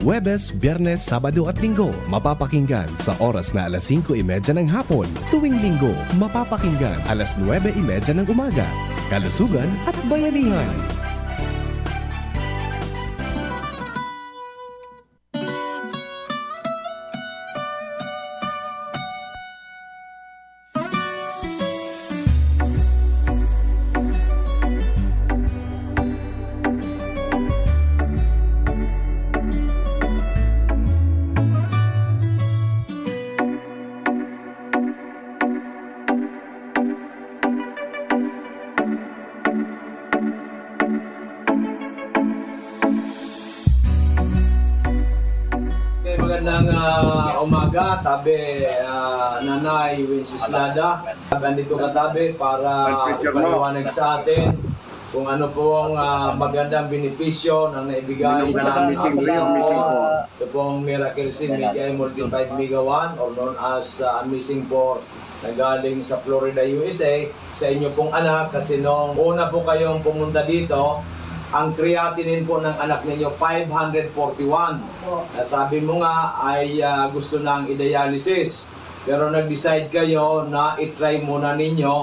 Huwebes, Biyernes, Sabado at Linggo, mapapakinggan sa oras na alas 5:30 ng hapon. Tuwing Linggo, mapapakinggan alas 9:30 ng umaga. Kalusugan at bayanihan. Magandang umaga, tabi Nanay Wenceslada. Nandito ka tabi para ipaliwanag sa atin kung ano po ang magandang benepisyo na naibigay ng Missing Core. Ito pong Miracle Sim Media Multiplied Mega 1 or known as Missing Core na galing sa Florida, USA sa inyo pong anak kasi nung una po kayong pumunta dito, ang creatinine po ng anak ninyo 541. Sabi mo nga ay gusto nang i-dialysis. Pero nag-decide kayo na i-try muna ninyo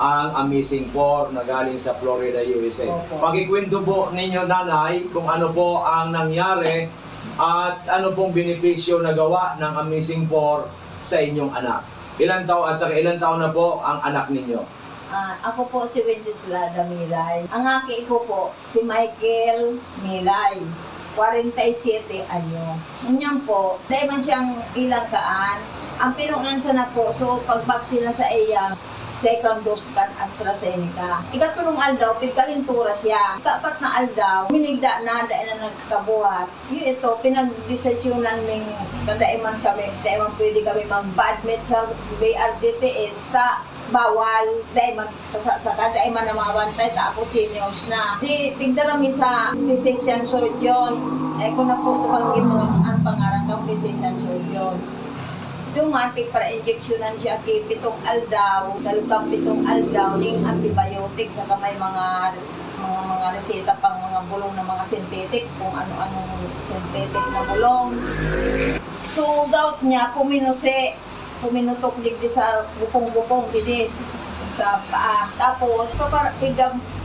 ang Amazing Core na galing sa Florida, USA. Pakikwento po ninyo, Nanay, kung ano po ang nangyari at ano pong benepisyo na gawa ng Amazing Core sa inyong anak. Ilan taon na po ang anak ninyo? Ako po si Wenceslada Milay. Ang aki ko po si Michael Milay, 47 anyos. Ganyan po, dahil man siyang ilang kaan, ang pinunansa na po, so pagbaksina sa iya, second dose kan AstraZeneca. Ikatulong aldaw, pigkalintura siya. Ikapat na aldaw, minigda na, dahil na nagkabuhat. Ito, pinag-desisyonan ming kadaiman kami, daiman pwede kami mag-admit sa BRTTH sa bawal, dahil daiman na mga bantay, tapos seniors na. Di, tigdarami sa physician surgeon. Kung na po tumangin mo ang pangarang kang physician surgeon. Dumating para injeksyonan siya kay 7 aldaw, dalukang 7 aldaw ning antibiotic sa kamay mga reseta pang mga bulong na mga synthetic, kung ano-anong synthetic na bulong. So gout niya puminutok digdi sa bukong-bukong digdi sa paa. Tapos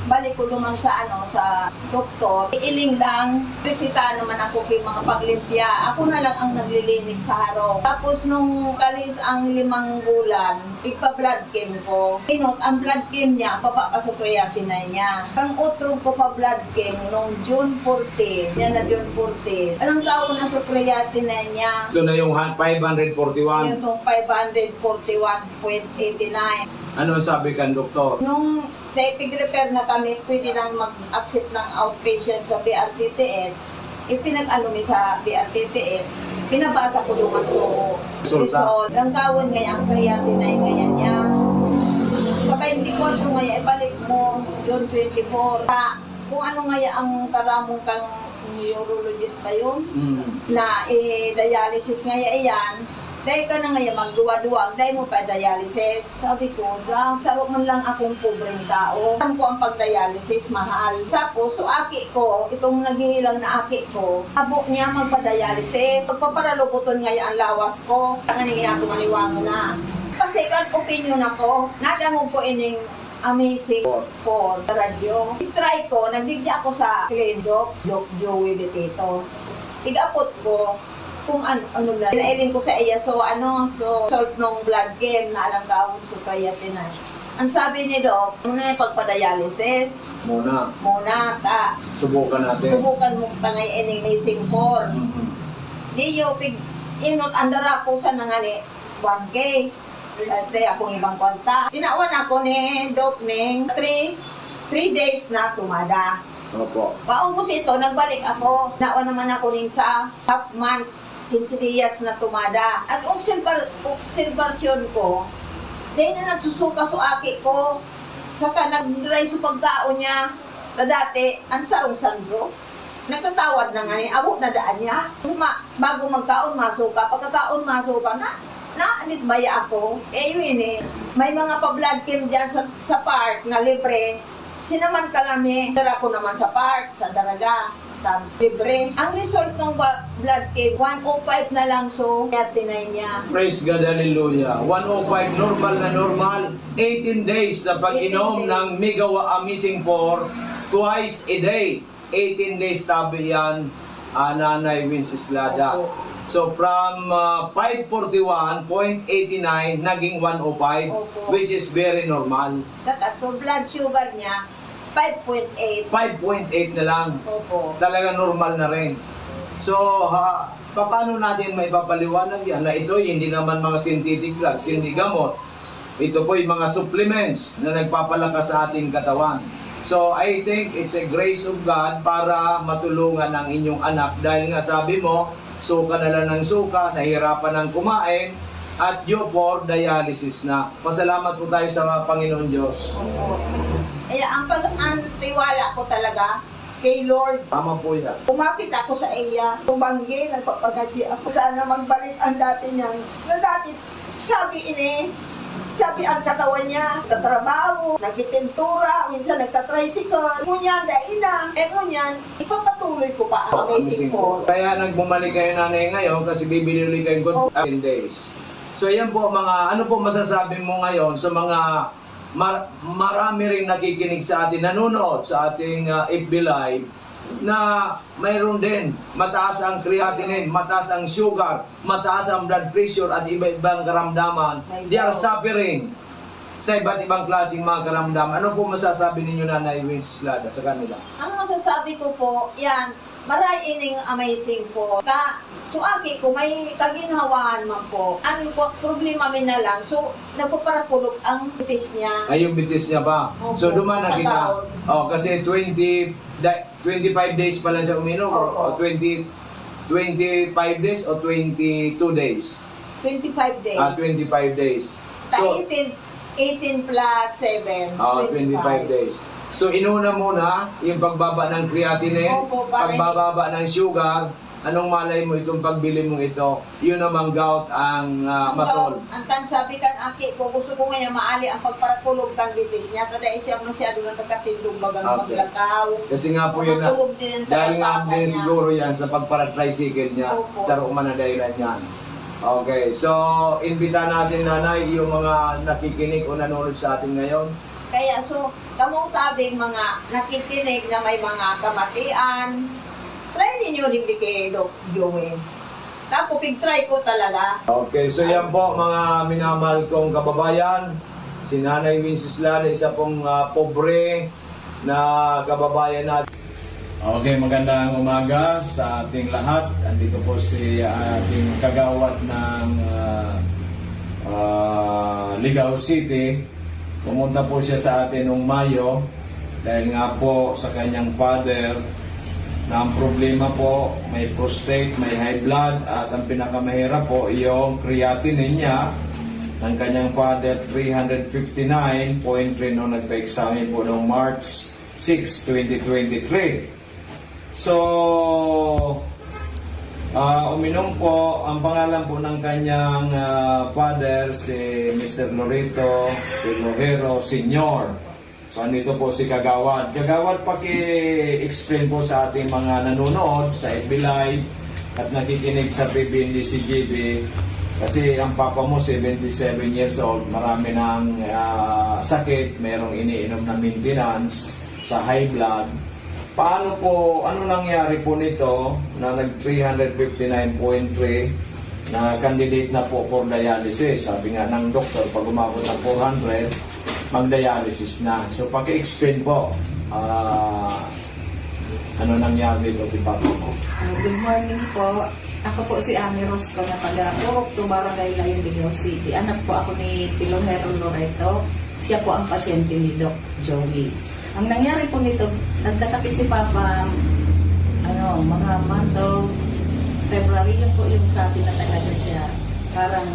balik ko naman sa sa doktor. Iiling lang, resita naman ako kay mga paglimpya. Ako na lang ang naglilinig sa harong. Tapos nung kalis ang 5 bulan, igpa-blood chem ko. Inot, ang blood chem niya, papapasukreatinay niya. Ang utrog ko pa blood chem nung June 14. Yan na June 14. Alang taon na sukreatinay niya. Ito na yung 541. Yung 541.89. Ano sabi kan doktor? Nung pig-repair na kami, pwede nang mag-accept ng outpatient sa BRTTH. Ipinag-ano mi sa BRTTH, pinabasa ko naman result. Ang kawin ngayon, ang creatinine ngayon niya. Sa 24 ngayon, ibalik mo, June 24. Kung ano ngayon ang karamong kang neurologist ba yun? Na dialysis ngayon iyan, dahil ka na ngayon magduwa-duwa, dahil mo pa dialysis. Sabi ko, sarap man lang akong pobreng tao. Alam ko ang pag-dialysis, mahal. Tapos, so aki ko, itong naghihilang na aki ko, habok niya magpa-dialysis. Pagpaparalukuton ngayon ang lawas ko, ang nangyayari ko maniwango na. Kasi kan opinion ako, nadangog ko ining Amazing Core radyo. I-try ko, nagdigya ako sa Doc Joey Betito. Igapot ko, kung ano lang, pinailing ko sa iya, so salt nung blood game na alang gawin so creatinine. Ang sabi ni Doc, muna yung pagpa-dialysis. Muna, subukan natin. Subukan mo tangay ining Amazing Core. Di yung inot andara ko sa nangani 1K. Dati akong ibang kwanta. Tinawan ako ni Doc ning 3 days na tumada. Opo. Paubos ito, nagbalik ako. Nawa naman ako ning sa half month. 15 días na tumada. At obserbasyon ko, dahil na nagsusuka sa aki ko, saka nag-dry sa pagkaon niya, dati, ang sarong sandro, nagtatawad na nga ni, abot na daan niya. Bago magkaon, masuka. Pagkakaon, masuka na anit baya ako. Yun may mga pa-blood chem dyan sa park na libre. Sinamantala mi, dara ko naman sa park, sa Daraga. tab libre. Ang result ng blood cave, 105 na lang, so kaya tinay niya. Praise God, hallelujah. 105, normal na normal. 18 days na pag-inom 18 days. ng Migawa Amazing 4 twice a day. 18 days tabi yan, Nanay Wenceslada. Opo. So from 541.89 naging 105, Opo. which is very normal. Saka, so blood sugar niya, 5.8. 5.8 na lang. Opo. Talaga normal na rin. So, paano natin maipapaliwanag yan na ito hindi naman mga synthetic drugs, hindi gamot. Ito po yung mga supplements na nagpapalakas sa ating katawan. So, I think it's a grace of God para matulungan ang inyong anak dahil nga sabi mo, suka na lang ng suka, nahihirapan ng kumain, at due for dialysis na. Pasalamat po tayo sa Panginoon Diyos. Opo. Kaya ang tiwala ko talaga kay Lord. Tama po yan. Kumapit ako sa iya, tumanggi, nagpapagati ako. Sana magbalik ang dati niya. Na dati, sabi sabi ang katawan niya, nagtatrabaho, nagpipintura, minsan nagtatricycle. Ngunyan, daila. Ngunyan, ipapatuloy ko pa ang amazing po. Kaya nagbumalik kayo nanay ngayon kasi bibili ulit kayo good 10 days. So yan po ano po masasabi mo ngayon sa mga marami rin nakikinig sa atin, nanonood sa ating FB Live na mayroon din mataas ang creatinine, mataas ang sugar, mataas ang blood pressure at iba-ibang karamdaman. They are suffering sa iba't ibang klaseng mga karamdaman. Ano po masasabi ninyo Nanay Wenceslada sa kanila? Ang masasabi ko po, yan, maray ining amazing po. Suaki ko, may kaginhawaan man po. Ang problema min na lang, so nagpaparakulog ang bitis niya. Ay, yung bitis niya pa. Opo. So, duman na Sa kita. taon. Oh, kasi 25 days pa lang siya uminom o Opo. 25 days o 22 days? 25 days. 25 days. So, So, 18 plus 7, 25 days. So, inuna muna yung pagbaba ng creatinine, Opo, para pagbababa ng sugar. Anong malay mo itong pagbili mo ito? Yun namang gout ang masol. Ang sabi kan aki ko, gusto ko ngayon maali ang pagparakulog kan bitis niya. Kada siya masyado na nakatindog bagang Okay. maglakaw. Kasi nga po yun na, Makakulog din ang dahil nga talampakan din niya. siguro yan sa pagpara-tricycle niya, Opo. sa ruman na dahilan yan. Okay, so imbita natin nanay yung mga nakikinig o nanonood sa atin ngayon. Kaya so, kamong tabing mga nakikinig na may mga kamatian, try ninyo din kay Doc Joey. Tapos pig-try ko talaga. Okay, so yan po mga minamahal kong kababayan. Si Nanay Wenceslada, isa pong pobre na kababayan natin. Okay, magandang umaga sa ating lahat. Andito po si ating kagawad ng Ligao City. Pumunta po siya sa atin noong Mayo dahil nga po sa kanyang father na ang problema po may prostate, may high blood at ang pinakamahirap po yung creatinine niya ng kanyang father 359.3 nung nagpa-examine po noong March 6, 2023. So, uminom po, ang pangalan po ng kanyang father si Mr. Loreto Pilojero Sr. So, andito po si Kagawad. Kagawad, paki-explain po sa ating mga nanonood sa FB Live at nakikinig sa PBND CGB kasi ang papa mo 77 years old, marami ng sakit, merong iniinom na maintenance sa high blood. Paano po, ano nangyari po nito na nag 359.3 na candidate na po for dialysis? Sabi nga ng doktor, pag umabot ng 400, mag-dialysis na. So, paki-explain po ano nangyari dito kay Papa mo. Good morning po. Ako po si Ami Rosco na taga-Purok, Barangay Layon, Ligao City. Anak po ako ni Pilojero Loreto. Siya po ang pasyente ni Doc Joey. Ang nangyari po nito, nagkasakit si Papa mga month of February, yun po yung sabi na talaga siya. Parang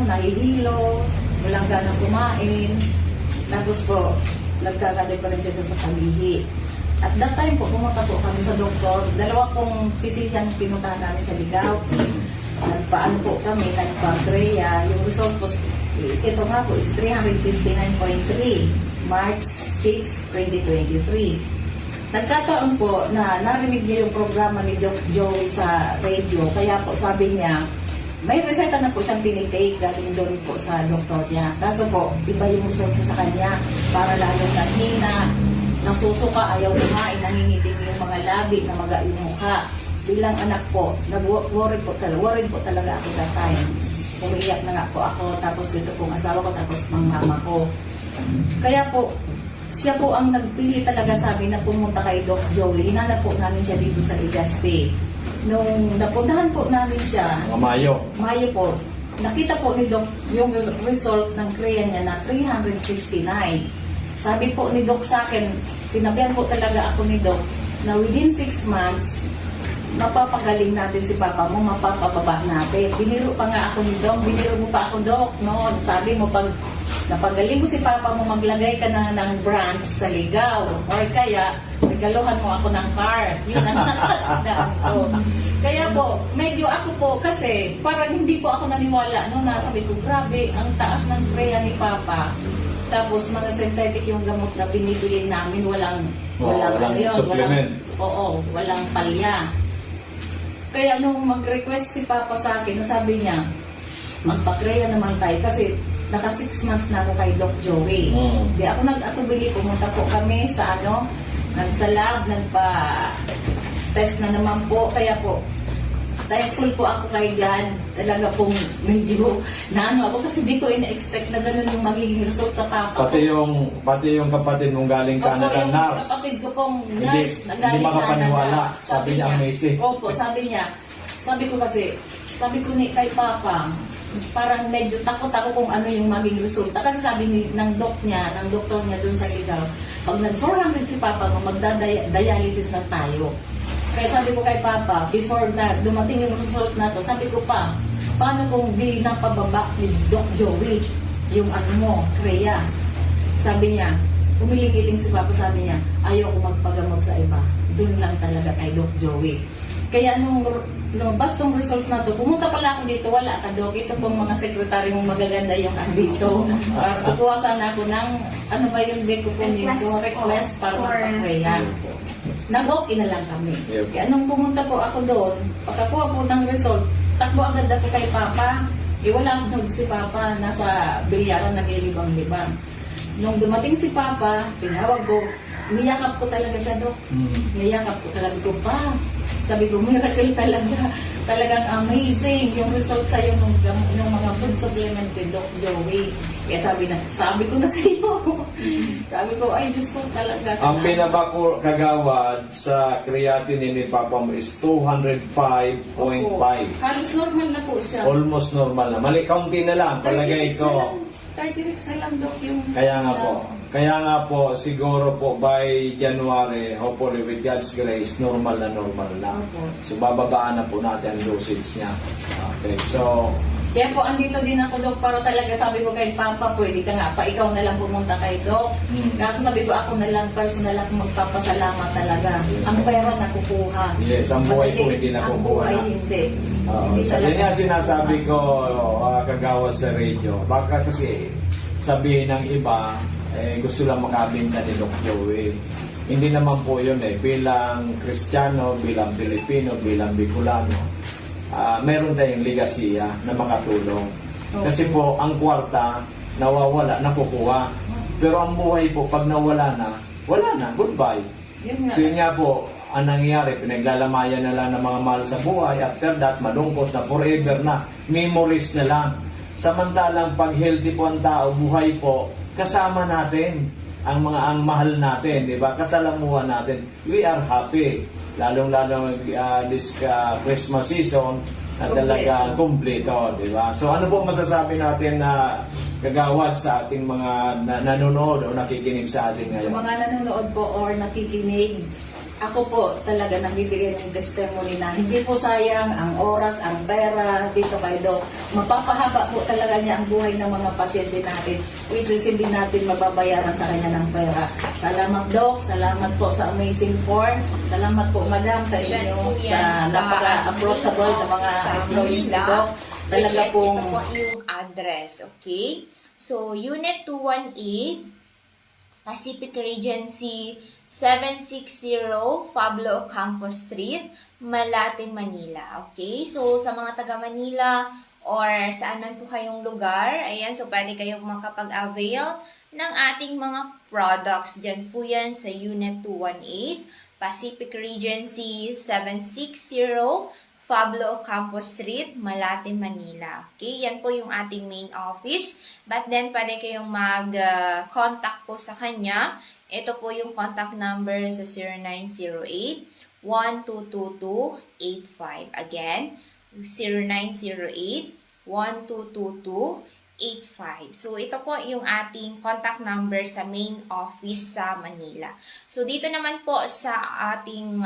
nahihilo, walang ganang kumain. Tapos po, nagkakadeparensiya siya sa kalihi. At that time po, pumunta po kami sa doktor. Dalawa pong physician pinuntahan namin sa Ligao. Nagpaano po kami, nagpa-Greya. Yung result po, ito nga po is 359.3, March 6, 2023. Nagkataon po na narinig niya yung programa ni Doc Joey sa radio. Kaya po sabi niya, may reseta na po siyang tinitake galing doon po sa doktor niya. Kaso po, iba yung result niya sa kanya. Para lalong nanghina, nasusuka, ayaw kumain, nangingitim yung mga labi, namaga yung mukha. Bilang anak po, worried po talaga ako that time. Umiiyak na nga po ako, tapos ito pong asawa ko, tapos mga mama ko. Kaya po, siya po ang nagpili talaga sa amin na pumunta kay Doc Joey. Hinanap po namin siya dito sa Legazpi. Nung napuntahan po namin siya, Mayo po, nakita po ni Doc yung result ng CREA niya na 359. Sabi po ni Doc sa akin, sinabihan po talaga ako ni Doc na within 6 months, mapapagaling natin si Papa mo, mapapababa natin. Biniro pa nga ako ni Doc, biniro mo pa ako, Doc, no? Sabi mo, pag napagaling mo si Papa mo, maglagay ka na ng branch sa ligaw. Or kaya, regaluhan mo ako ng card. Yun ang natatandaan ko. Kaya po, medyo ako po, kasi parang hindi po ako naniwala. No, nasabi ko, grabe, ang taas ng CREA ni Papa. Tapos mga synthetic yung gamot na binibili namin, walang supplement. Walang palya. Kaya nung mag-request si Papa sa akin, nasabi niya, magpa-CREA naman tayo kasi naka 6 months na ako kay Doc Joey. Di ako nag-atubili, pumunta po kami sa nagsa-lab, nagpa-test na naman po. Kaya po, thankful po ako kay God. Talaga pong medyo naano ako kasi di ko ina-expect na gano'n yung magiging result sa Papa. Pati yung kapatid mong galing Canada, yung nurse. kapatid ko pong nurse na galing Hindi makapaniwala. Canada. Sabi niya, amazing. Opo, sabi niya. Sabi ko ni kay Papa, parang medyo takot ako kung ano yung maging resulta. Kasi sabi ng doktor niya dun sa ligaw, pag nag-400 si Papa mo, magda-dialysis na tayo. Kaya sabi ko kay Papa, before na dumating yung result na to, sabi ko pa, paano kung di napababa ni Doc Joey yung CREA? Sabi niya, umilingiting si Papa, sabi niya, ayaw ko magpagamot sa iba. Doon lang talaga kay Doc Joey. Kaya nung lumabas tong result na to, pumunta pala ako dito, wala ka, Doc. Ito pong mga sekretary mong magaganda yung andito. Para kukuha sana ako ng, ano ba yung deko po nito, request para magpa-CREA. Nag-okay na lang kami. Yep. Kaya nung pumunta po ako doon, pagkakuha po ng result, takbo agad ako kay Papa. Wala akong si Papa, nasa bilyaran naglilibang-libang. Nung dumating si Papa, tinawag ko, niyakap ko talaga siya, Doc. Niyakap ko talaga ko pa. Sabi ko, miracle talaga. Talagang amazing yung result sa'yo ng mga food supplement ni Doc Joey. Kaya sabi ko na sa iyo. Sabi ko, ay Diyos ko talaga. Ang pinabako kagawad sa creatinine ni Papa mo is 205.5. Halos normal na po siya. Almost normal na. Mali, kaunti na lang. Palagay ko. 36 na lang, Doc, yung... Kaya nga po, siguro po by January, hopefully with God's grace, normal na. Opo. So bababaan na po natin ang dosage niya. Okay, so... Kaya po, andito din ako, Doc, para talaga sabi ko kay Papa, pwede ka nga pa, ikaw na lang pumunta kay Doc. Kaso sabi ko, ako na lang, personal ako magpapasalamat talaga. Ang pera nakukuha. Yes, ang buhay po hindi nakukuha. Ang buhay hindi. Yan nga sinasabi ko, kagawad sa radio. Baka kasi sabihin ng iba, gusto lang makabinta ni Doc Joey. Hindi naman po yun bilang Kristiyano, bilang Pilipino, bilang Bicolano. Meron tayong legasiya na makatulong. Kasi po, ang kwarta, nawawala, nakukuha. Pero ang buhay po, pag nawala na, wala na, goodbye. So yun nga po, ang nangyayari, pinaglalamayan na lang ng mga mahal sa buhay. After that, malungkot na, forever na, memories na lang. Samantalang pag healthy po ang tao, buhay po, kasama natin ang mahal natin, di ba? Kasalamuhan natin. We are happy. Lalong-lalo this Christmas season na talaga kumpleto, di ba? So ano po masasabi natin na kagawad sa ating mga nanonood o nakikinig sa atin ngayon? Sa mga nanonood po or nakikinig, ako po talaga nagbibigay ng testimony na hindi po sayang ang oras, ang pera dito kay Doc. Mapapahaba po talaga niya ang buhay ng mga pasyente natin, which is hindi natin mababayaran sa kanya ng pera. Salamat, Doc. Salamat po sa Amazing Form. Salamat po, Madam, sa inyo sa napaka-approachable na mga employees ni Doc. Talaga pong... Ito po yung address, okay? So, Unit 218, Pacific Regency, 760 Pablo Ocampo Street, Malate, Manila. Okay? So, sa mga taga Manila or saan man po kayong lugar, ayan, so pwede kayong makapag-avail ng ating mga products. Diyan po yan sa Unit 218, Pacific Regency 760 Pablo Ocampo Street, Malate, Manila. Okay, yan po yung ating main office. But then, pwede kayong mag-contact po sa kanya. Ito po yung contact number sa 0908-1222-85. Again, 0908-1222-85. So, ito po yung ating contact number sa main office sa Manila. So, dito naman po sa ating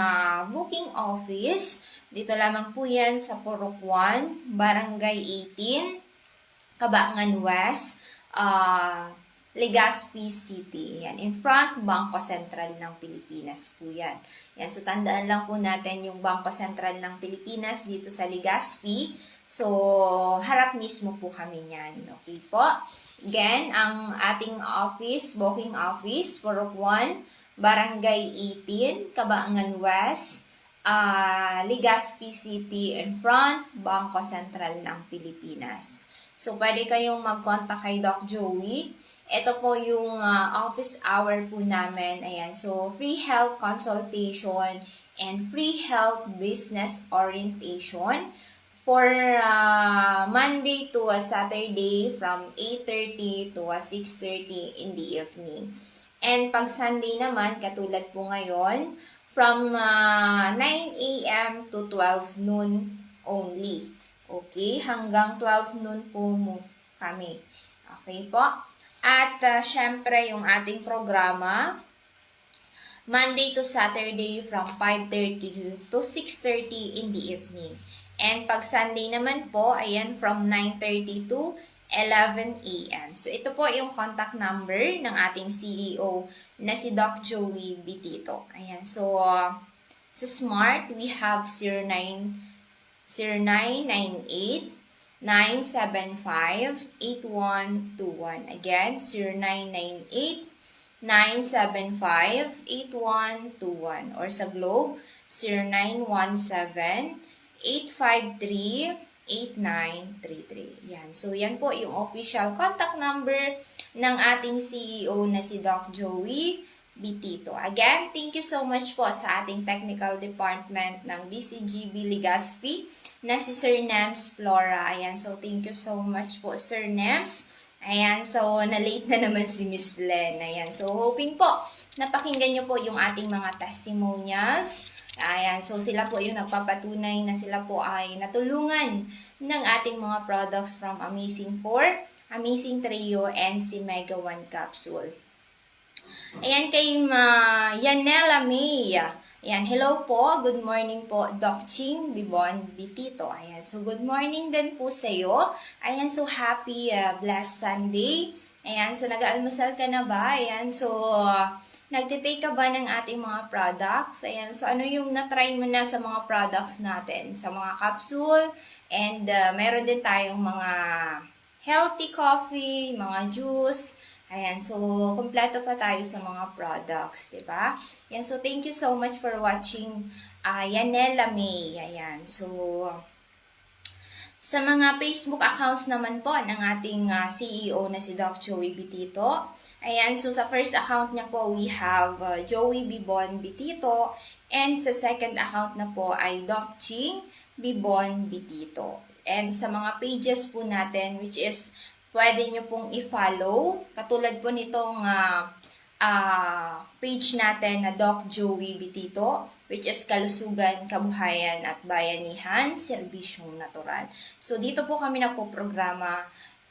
booking office, dito lamang po yan sa Purok 1, Barangay 18, Cabangan West, Legazpi City. Yan. In front, Bangko Sentral ng Pilipinas po yan. Yan. So, tandaan lang po natin yung Bangko Sentral ng Pilipinas dito sa Legazpi. So, harap mismo po kami yan. Okay po. Again, ang ating office, booking office, Purok 1, Barangay 18, Cabangan West, Legazpi City, in front, Bangko Sentral ng Pilipinas. So, pwede kayong mag-contact kay Doc Joey. Ito po yung office hour po namin. Ayan. So, free health consultation and free health business orientation for Monday to Saturday from 8:30 to 6:30 in the evening. And pag Sunday naman, katulad po ngayon, from 9 a.m. to 12 noon only. Okay? Hanggang 12 noon po kami. Okay po? At syempre, yung ating programa, Monday to Saturday from 5:30 to 6:30 in the evening. And pag Sunday naman po, ayan, from 9:30 to 11 a.m. So, ito po yung contact number ng ating CEO na si Doc Joey Bitito. Ayan. So, sa Smart, we have 0998-975-8121. Again, 0998-975-8121. Or sa Globe, 0917-853-8933. Yan. So, yan po yung official contact number ng ating CEO na si Doc Joey Bitito. Again, thank you so much po sa ating technical department ng DCGB Legazpi na si Sir Nems Flora. Ayan. So, thank you so much po, Sir Nems. Ayan. So, na-late na naman si Miss Len. Ayan. So, hoping po napakinggan nyo po yung ating mga testimonials. Ayan, so sila po yung nagpapatunay na sila po ay natulungan ng ating mga products from Amazing 4, Amazing Trio, and si Mega One Capsule. Ayan kay Yanela May. Ayan, hello po, good morning po, Doc Ching Bibon Bitito. Ayan, so good morning din po sa iyo. Ayan, so happy, blessed Sunday. Ayan, so nag-almusal ka na ba? Ayan, so nagtitake ka ba ng ating mga products? Ayan, so ano yung na-try mo na sa mga products natin? Sa mga capsule, and meron din tayong mga healthy coffee, mga juice. Ayan, so kompleto pa tayo sa mga products, diba? Ayan, so thank you so much for watching Yanela May. Ayan, so sa mga Facebook accounts naman po ng ating CEO na si Doc Joey Bitito. Ayan, so sa first account niya po, we have Joey Bibon Bitito. And sa second account na po ay Doc Ching Bibon Bitito. And sa mga pages po natin, which is pwede nyo pong i-follow. Katulad po nitong page natin na Doc Joey Bitito, which is Kalusugan, Kabuhayan at Bayanihan, Serbisyong Natural. So, dito po kami nagpo-programa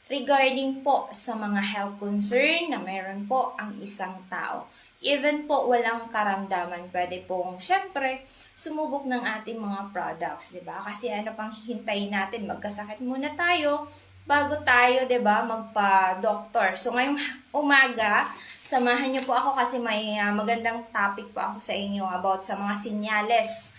regarding po sa mga health concern na meron po ang isang tao. Even po walang karamdaman, pwede pong syempre sumubok ng ating mga products, 'di ba? Kasi ano pang hihintayin natin, magkasakit muna tayo bago tayo, 'di ba, magpa-doktor. So ngayong umaga, samahan niyo po ako kasi may magandang topic po ako sa inyo about sa mga senyales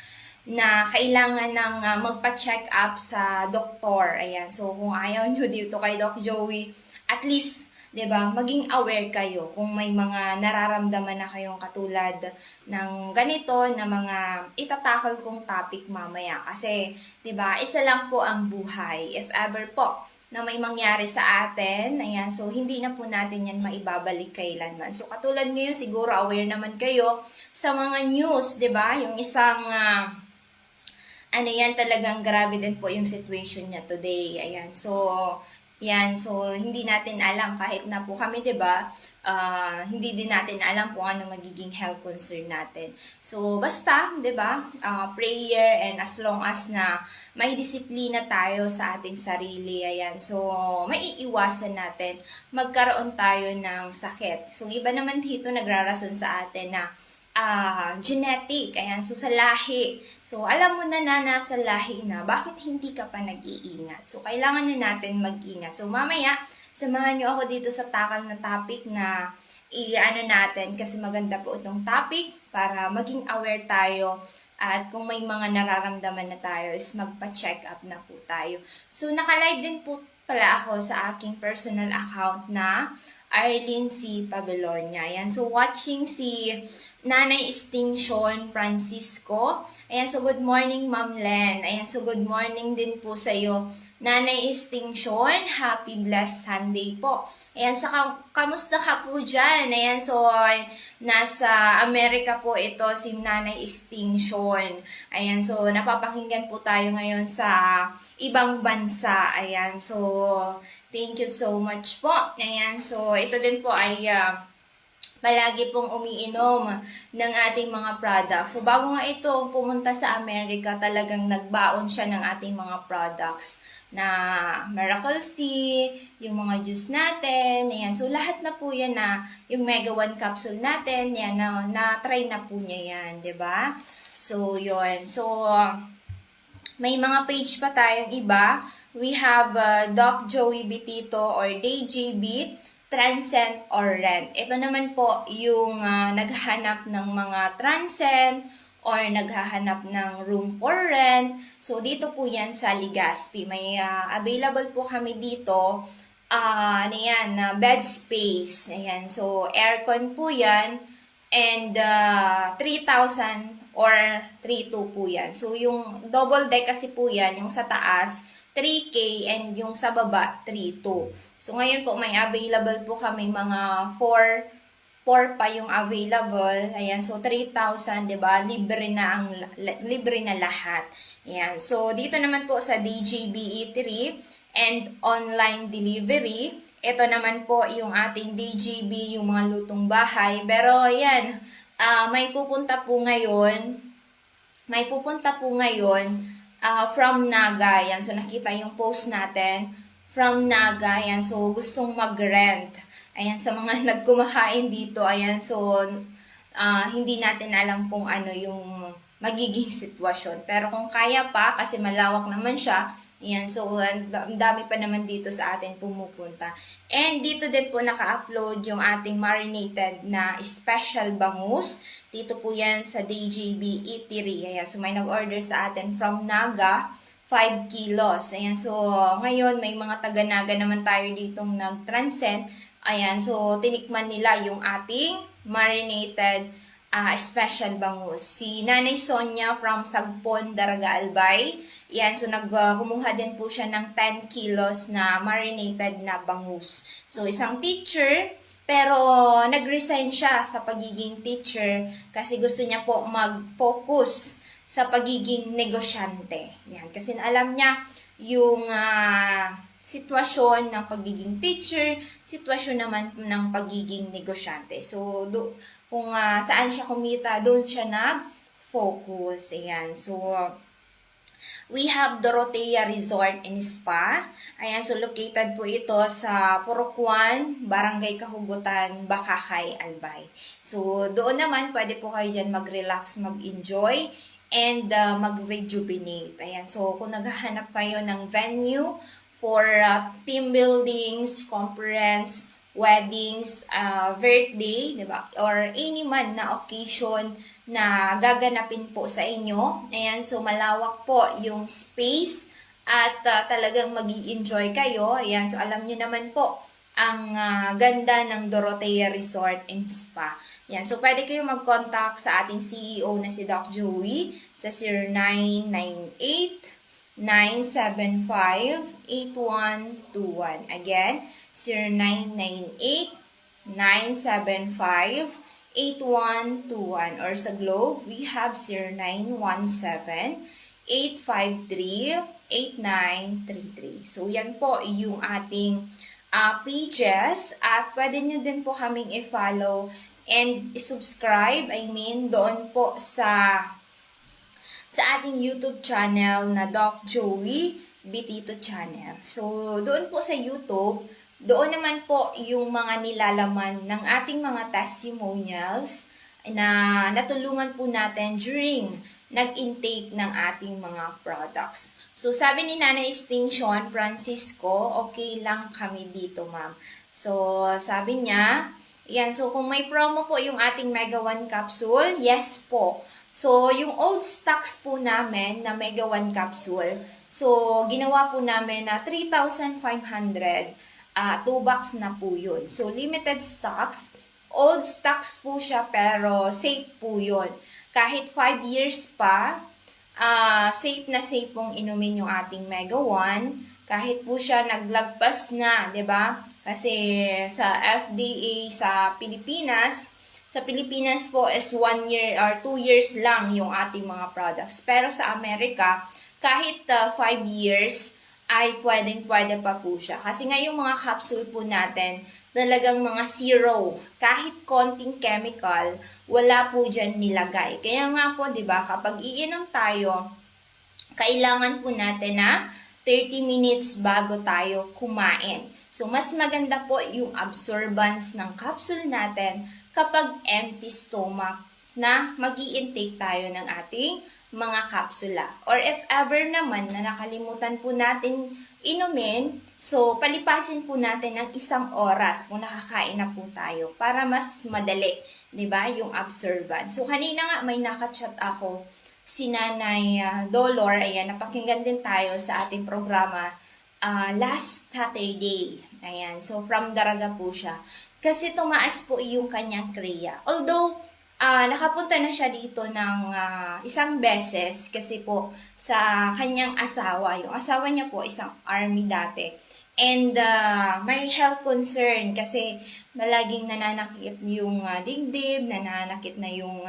na kailangan ng magpa-check up sa doktor. Ayan. So kung ayaw niyo dito kay Doc Joey, at least 'di ba? Maging aware kayo kung may mga nararamdaman na kayong katulad ng ganito na mga itatakal kong topic mamaya. Kasi, 'di ba, isa lang po ang buhay. If ever po na may mangyari sa atin, ayan, so hindi na po natin yan maibabalik kailanman. So katulad ngayon, siguro aware naman kayo sa mga news, 'di ba? Yung isang ano yan, talagang grabe din po yung situation niya today. Ayan, so hindi natin alam kahit na po kami, 'di ba? Hindi din natin alam kung ano magiging health concern natin. So basta, 'di ba? Prayer, and as long as na may disiplina tayo sa ating sarili, ayan. So maiiwasan natin magkaroon tayo ng sakit. So iba naman dito nagrarason sa atin na genetic, ayan, so sa lahi. So, alam mo na nasa lahi na, bakit hindi ka pa nag-iingat? So, kailangan na natin mag-ingat. So, mamaya, samahan nyo ako dito sa takal na topic na i-ano natin, kasi maganda po itong topic para maging aware tayo, at kung may mga nararamdaman na tayo is magpa-check up na po tayo. So, naka-live din po pala ako sa aking personal account na Arlene C. Pabelonia. Ayan, so watching si Nanay Extinction Francisco. Ayan, so good morning, Ma'am Len. Ayan, so good morning din po sa iyo, Nanay Extinction. Happy blessed Sunday po. Ayan, sa kamusta ka po dyan? Ayan, so nasa Amerika po ito si Nanay Extinction. Ayan, so napapakinggan po tayo ngayon sa ibang bansa. Ayan, so thank you so much po. Ayan, so ito din po ay palagi pong umiinom ng ating mga products. So bago nga ito pumunta sa Amerika, talagang nagbaon siya ng ating mga products na Miracle C, yung mga juice natin, ayan. So lahat na po yan na, yung Mega 1 capsule natin, yan, na-try na po niya yan, 'di ba? So yun. So may mga page pa tayong iba. We have Doc Joey Bitito or DJB, Transcend or Rent. Ito naman po yung naghahanap ng mga transcend or naghahanap ng room for rent. So, dito po yan sa Legazpi. May available po kami dito. Bed space. Ayan. So, aircon po yan. And 3,000 or 3,200 po yan. So, yung double deck kasi po yan, yung sa taas, 3K, and yung sa baba, 3,200. So, ngayon po, may available po kami mga 4 pa yung available. Ayan, so 3,000, 'di ba? Libre na lahat. Ayan. So, dito naman po sa DJB E3 and online delivery. Ito naman po yung ating DJB, yung mga lutong bahay. Pero, ayan, may pupunta po ngayon from Naga. Yan. So, nakita yung post natin from Naga. Yan. So, gustong mag-rent. Ayan, sa mga nagkumakain dito. Ayan, so, hindi natin alam kung ano yung magiging sitwasyon. Pero kung kaya pa, kasi malawak naman siya, ayan, so, ang dami pa naman dito sa atin pumupunta. And dito din po naka-upload yung ating marinated na special bangus. Dito po yan sa DJB Eatery. Ayan, so may nag-order sa atin from Naga, 5 kilos. Ayan, so ngayon may mga taga-Naga naman tayo ditong nag-transcend. Ayan, so tinikman nila yung ating marinated special bangus. Si Nanay Sonia from Sagpon, Daraga Albay. Ayan, so kumuha din po siya ng 10 kilos na marinated na bangus. So isang teacher, pero nag-resign siya sa pagiging teacher kasi gusto niya po mag-focus sa pagiging negosyante. Yan, kasi alam niya yung sitwasyon ng pagiging teacher, sitwasyon naman ng pagiging negosyante. So, kung saan siya kumita, doon siya nag-focus. Ayan, so we have Dorotea Resort and Spa. Ayan, so located po ito sa Purokwan, Barangay Kahugutan, Bakakay, Albay. So, doon naman, pwede po kayo dyan mag-relax, mag-enjoy, and mag-rejuvenate. Ayan, so kung naghahanap kayo ng venue for team buildings, conference, weddings, birthday, diba? Or any man na occasion na gaganapin po sa inyo. Ayan, so malawak po yung space at talagang magi-enjoy kayo. Ayan, so alam nyo naman po ang ganda ng Dorotea Resort and Spa. Yan. So, pwede kayo mag-contact sa ating CEO na si Doc Joey sa 0998-975-8121. Again, 0998-975-8121. Or sa Globe, we have 0917-853-8933. So, yan po yung ating pages at pwede nyo din po kaming i-follow and subscribe, doon po sa ating YouTube channel na Doc Joey Bitito Channel. So, doon po sa YouTube, doon naman po yung mga nilalaman ng ating mga testimonials na natulungan po natin during nag-intake ng ating mga products. So, sabi ni Nanay Extinction Francisco, okay lang kami dito, ma'am. So, sabi niya, yan, so kung may promo po yung ating Mega 1 capsule, yes po. So, yung old stocks po namin na Mega 1 capsule, so, ginawa po namin na 3,500, 2 box na po yun. So, limited stocks, old stocks po siya pero safe po yun. Kahit 5 years pa, safe na safe pong inumin yung ating Mega 1. Kahit po siya naglagpas na, 'di ba? Kasi sa FDA sa Pilipinas po is 1 year or 2 years lang yung ating mga products. Pero sa Amerika, kahit 5 years ay pwede pa po siya. Kasi nga yung mga capsule po natin, talagang mga zero. Kahit konting chemical, wala po dyan nilagay. Kaya nga po, di ba, kapag iinom tayo, kailangan po natin na 30 minutes bago tayo kumain. So, mas maganda po yung absorbance ng capsule natin kapag empty stomach na mag-i-intake tayo ng ating mga kapsula. Or if ever naman na nakalimutan po natin inumin, so palipasin po natin ng 1 oras kung nakakain na po tayo para mas madali, 'di ba, yung absorbance. So kanina nga may nakachat ako si Nanay Dolor, ayan, napakinggan din tayo sa ating programa last Saturday. Ayan, so from Daraga po siya. Kasi tumaas po yung kanyang kriya. Although nakapunta na siya dito ng 1 beses kasi po sa kanyang asawa. Yung asawa niya po isang army dati. And may health concern kasi malaging nananakit yung dibdib, nananakit na yung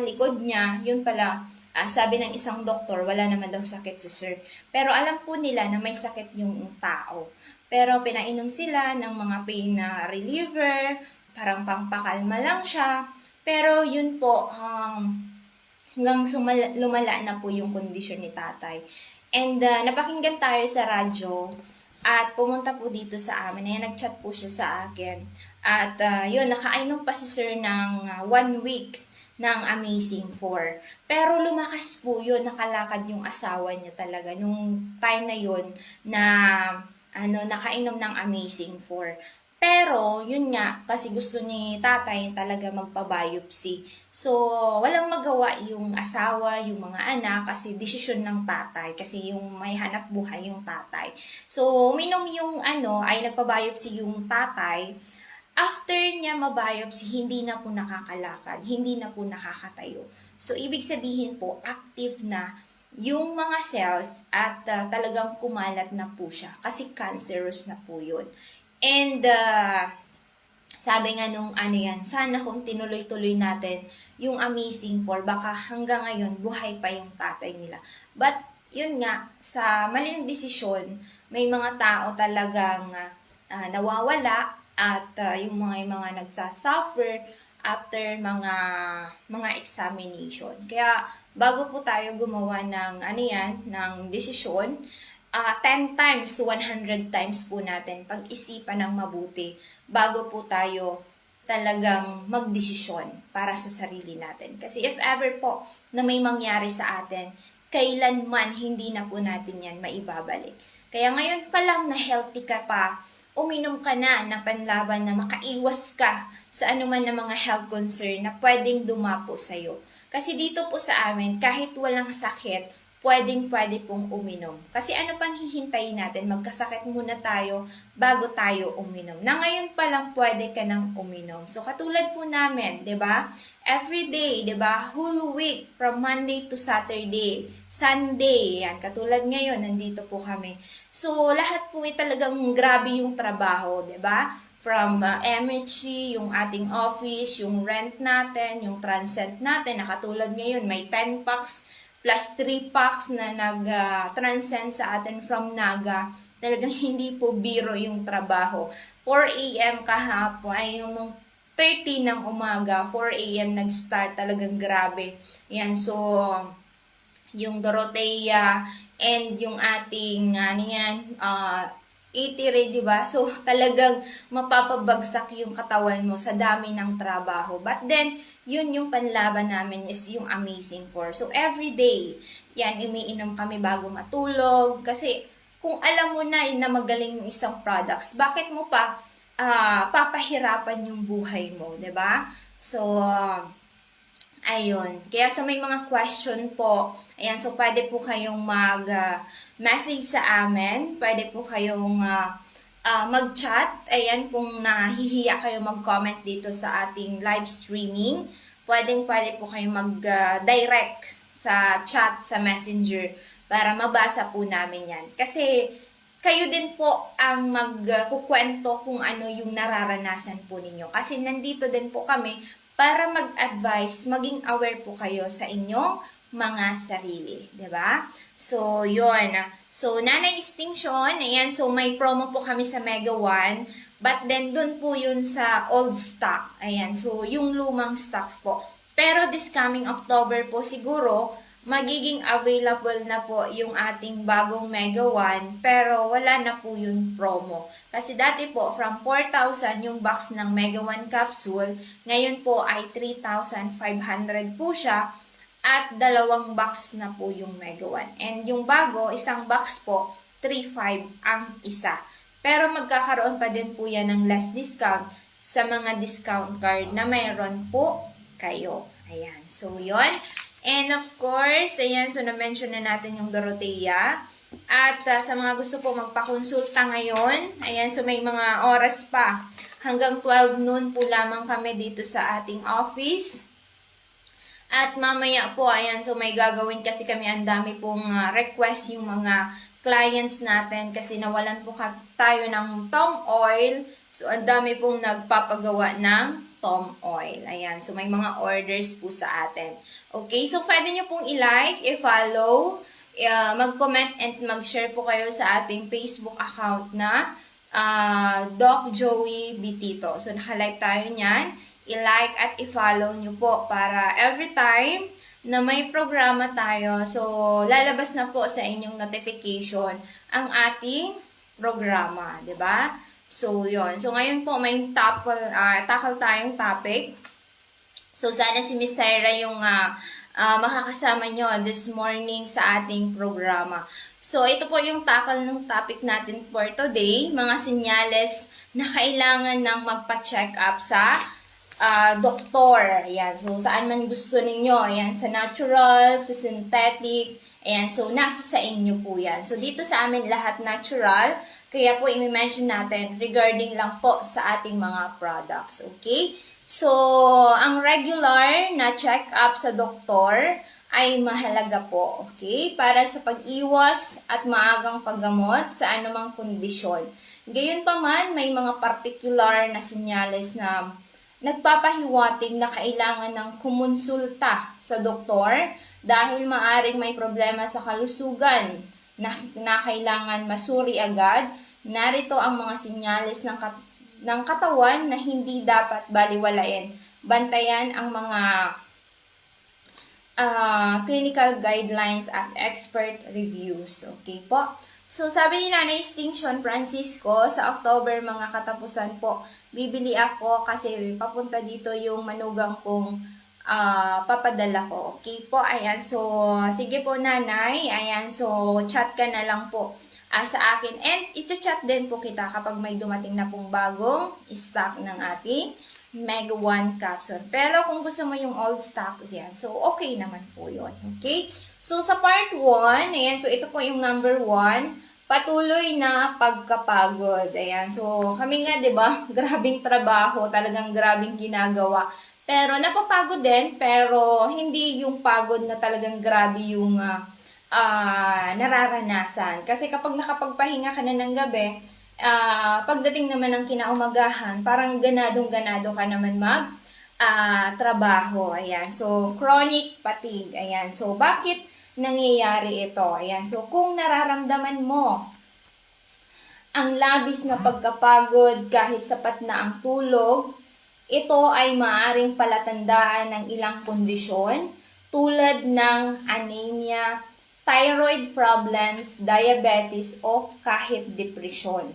likod niya. Yun pala, sabi ng isang doktor, wala naman daw sakit si sir. Pero alam po nila na may sakit yung tao. Pero pinainom sila ng mga pain reliever, parang pangpakalma lang siya. Pero yun po, hanggang lumala na po yung kondisyon ni tatay. And napakinggan tayo sa radyo at pumunta po dito sa amin. Ayan, nag-chat po siya sa akin. At yun, nakainom pa si sir ng 1 week ng Amazing 4. Pero lumakas po yun, nakalakad yung asawa niya talaga. Nung time na yun na nakainom ng Amazing 4. Pero, yun nga, kasi gusto ni tatay talaga magpa-biopsy. So, walang magawa yung asawa, yung mga anak, kasi desisyon ng tatay. Kasi yung may hanap buhay yung tatay. So, uminom yung ay nagpa-biopsy yung tatay. After niya ma-biopsy, hindi na po nakakalakad, hindi na po nakakatayo. So, ibig sabihin po, active na yung mga cells at talagang kumalat na po siya. Kasi cancerous na po yun. And, sabi nga nung sana kung tinuloy-tuloy natin yung Amazing 4, baka hanggang ngayon buhay pa yung tatay nila. But, yun nga, sa maling desisyon, may mga tao talagang nawawala at yung mga nagsasuffer after mga examination. Kaya, bago po tayo gumawa ng ng desisyon, 10 times to 100 times po natin pag-isipan ng mabuti bago po tayo talagang magdesisyon para sa sarili natin. Kasi if ever po na may mangyari sa atin, kailanman hindi na po natin yan maibabalik. Kaya ngayon pa lang na healthy ka pa, uminom ka na ng panlaban na makaiwas ka sa anuman na mga health concern na pwedeng dumapo sa'yo. Kasi dito po sa amin, kahit walang sakit, pwede pong uminom. Kasi ano pang hihintayin natin? Magkasakit muna tayo bago tayo uminom. Na ngayon pa lang pwede ka nang uminom. So, katulad po namin, di ba? Every day, di ba? Whole week, from Monday to Saturday, Sunday, yan. Katulad ngayon, nandito po kami. So, lahat po talagang grabe yung trabaho, di ba? From MHC, yung ating office, yung rent natin, yung transient natin, na katulad ngayon, may 10 packs plus 3 packs na nag-transcend sa atin from Naga. Talagang hindi po biro yung trabaho. 4 a.m. kahapon, ay yung 30 ng umaga, 4 a.m. nag-start. Talagang grabe. Yan, so, yung Dorothea and yung ating, itiri, di ba? So, talagang mapapabagsak yung katawan mo sa dami ng trabaho. But then, yun yung panlaban namin is yung Amazing 4. So, every day, yan, umiinom kami bago matulog. Kasi, kung alam mo na magaling yung isang products, bakit mo pa papahirapan yung buhay mo, di ba? So, ayun. Kaya sa may mga question po, ayan, so pwede po kayong mag-message sa amin. Pwede po kayong mag-chat. Ayan, kung nahihiya kayo mag-comment dito sa ating live streaming, pwede po kayong mag-direct sa chat, sa messenger, para mabasa po namin yan. Kasi kayo din po ang magkukwento kung ano yung nararanasan po ninyo. Kasi nandito din po kami para mag-advise, maging aware po kayo sa inyong mga sarili, 'di ba? So, 'yon. So, Nanay Extinction, ayan, so may promo po kami sa Mega 1, but then dun po 'yun sa old stock. Ayan, so yung lumang stocks po. Pero this coming October po siguro magiging available na po yung ating bagong Mega 1, pero wala na po yung promo. Kasi dati po, from 4,000 yung box ng Mega 1 capsule, ngayon po ay 3,500 po siya, at 2 box na po yung Mega 1. And yung bago, isang box po, 3,500 ang isa. Pero magkakaroon pa din po yan ng less discount sa mga discount card na mayroon po kayo. Ayan, so yon. And of course, ayan, so na-mention na natin yung Dorothea. At sa mga gusto po magpakonsulta ngayon, ayan, so may mga oras pa. Hanggang 12 noon po lamang kami dito sa ating office. At mamaya po, ayan, so may gagawin kasi kami, ang dami pong request yung mga clients natin kasi nawalan po tayo ng Tom Oil. So, ang dami pong nagpapagawa ng Tom Oil. Ayan. So, may mga orders po sa atin. Okay. So, pwede nyo pong i-like, i-follow, mag-comment, and mag-share po kayo sa ating Facebook account na Doc Joey Bitito. So, naka-like tayo niyan. I-like at i-follow nyo po para every time na may programa tayo, so, lalabas na po sa inyong notification ang ating programa. 'Di ba? So, yon. So, ngayon po, may tackle tayong topic. So, sana si Miss Sarah yung makakasama nyo this morning sa ating programa. So, ito po yung tackle ng topic natin for today. Mga senyales na kailangan ng magpa-check up sa doktor. Ayan. So, saan man gusto ninyo. Ayan, sa natural, sa synthetic. Ayan. So, nasa sa inyo po yan. So, dito sa amin lahat natural. Kaya po, i-mention natin regarding lang po sa ating mga products. Okay? So, ang regular na check-up sa doktor ay mahalaga po. Okay? Para sa pag-iwas at maagang paggamot sa anumang kondisyon. Gayunpaman, may mga particular na senyales na nagpapahiwatig na kailangan ng kumonsulta sa doktor dahil maaring may problema sa kalusugan na kailangan masuri agad. Narito ang mga senyales ng katawan na hindi dapat baliwalain. Bantayan ang mga clinical guidelines at expert reviews. Okay po? So, sabi ni Nanay Extinction Francisco, sa October mga katapusan po, bibili ako kasi papunta dito yung manugang kong papadala ko. Okay po? Ayan. So, sige po nanay. Ayan. So, chat ka na lang po sa akin. And, ito-chat din po kita kapag may dumating na pong bagong stock ng ating Mega 1 capsule. Pero, kung gusto mo yung old stock, yan. So, okay naman po yun. Okay? So, sa part 1, ayan, so ito po yung number 1, patuloy na pagkapagod. Ayan, so kami nga, di ba, grabing trabaho, talagang grabing ginagawa. Pero napapagod din, pero hindi yung pagod na talagang grabe yung nararanasan. Kasi kapag nakapagpahinga ka na ng gabi, pagdating naman ng kinaumagahan, parang ganadong-ganado ka naman trabaho. Ayan. So, chronic fatigue. Ayan. So, bakit nangyayari ito? Ayan. So, kung nararamdaman mo ang labis na pagkapagod kahit sapat na ang tulog, ito ay maaaring palatandaan ng ilang kondisyon tulad ng anemia, thyroid problems, diabetes, o kahit depresyon.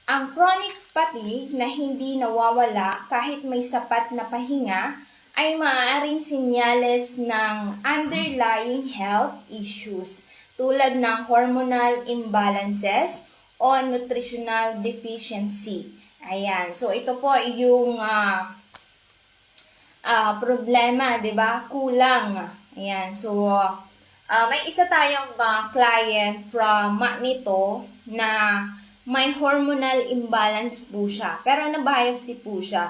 Ang chronic fatigue na hindi nawawala kahit may sapat na pahinga ay maaaring senyales ng underlying health issues tulad ng hormonal imbalances o nutritional deficiency. Ayan. So, ito po yung problema, 'di ba? Kulang. Ayan. So, may isa tayong client from Magneto na may hormonal imbalance po siya. Pero na-biopsy po siya.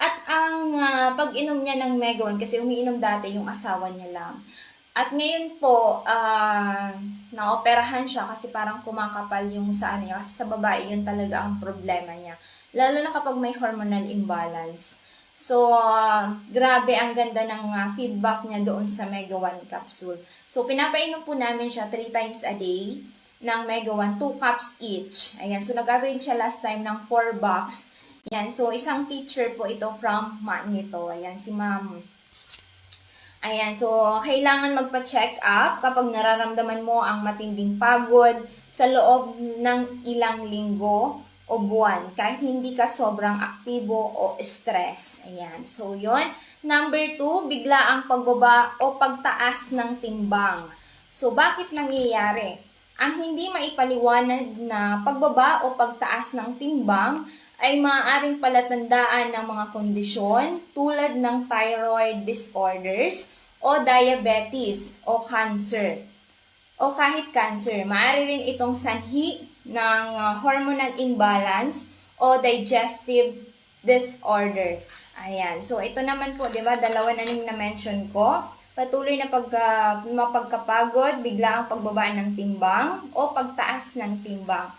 At ang pag-inom niya ng Megawan, kasi umiinom dati yung asawa niya lang. At ngayon po, naoperahan siya kasi parang kumakapal yung sa niya. Kasi sa babae yun talaga ang problema niya. Lalo na kapag may hormonal imbalance. So, grabe ang ganda ng feedback niya doon sa Megawan capsule. So, pinapainom po namin siya 3 times a day ng Megawan, 2 cups each. Ayan, so nag-avail siya last time ng 4 box. Ayan, so isang teacher po ito from Magneto. Ayan, si ma'am. Ayan, so kailangan magpa-check up kapag nararamdaman mo ang matinding pagod sa loob ng ilang linggo o buwan, kahit hindi ka sobrang aktibo o stress. Ayan. So, yon. Number 2, bigla ang pagbaba o pagtaas ng timbang. So, bakit nangyayari? Ang hindi maipaliwanag na pagbaba o pagtaas ng timbang ay maaaring palatandaan ng mga kondisyon tulad ng thyroid disorders o diabetes o cancer. O kahit cancer, maaari rin itong sanhi ng hormonal imbalance o digestive disorder. Ayan. So, ito naman po, di ba, dalawa na rin na-mention ko. Patuloy na mapagkapagod, bigla ang pagbaba ng timbang o pagtaas ng timbang.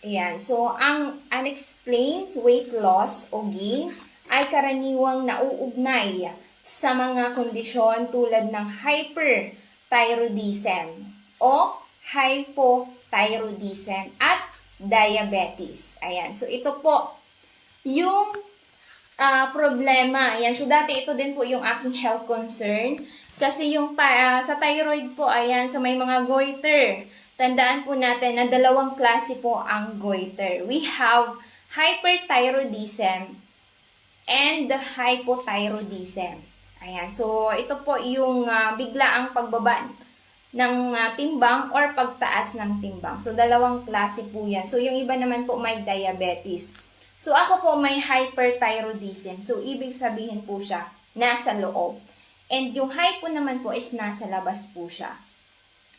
Ayan. So, ang unexplained weight loss o gain ay karaniwang nauugnay sa mga kondisyon tulad ng hyperthyroidism o hypothyroidism at diabetes. Ayan. So, ito po yung problema. Ayan. So, dati ito din po yung aking health concern. Kasi yung sa thyroid po, ayan, sa may mga goiter. Tandaan po natin na 2 klase po ang goiter. We have hyperthyroidism and hypothyroidism. Ayan. So, ito po yung biglaang pagbaba ng timbang or pagtaas ng timbang. So, 2 klase po yan. So, yung iba naman po may diabetes. So, ako po may hyperthyroidism. So, ibig sabihin po siya, nasa loob. And yung hypo naman po is nasa labas po siya.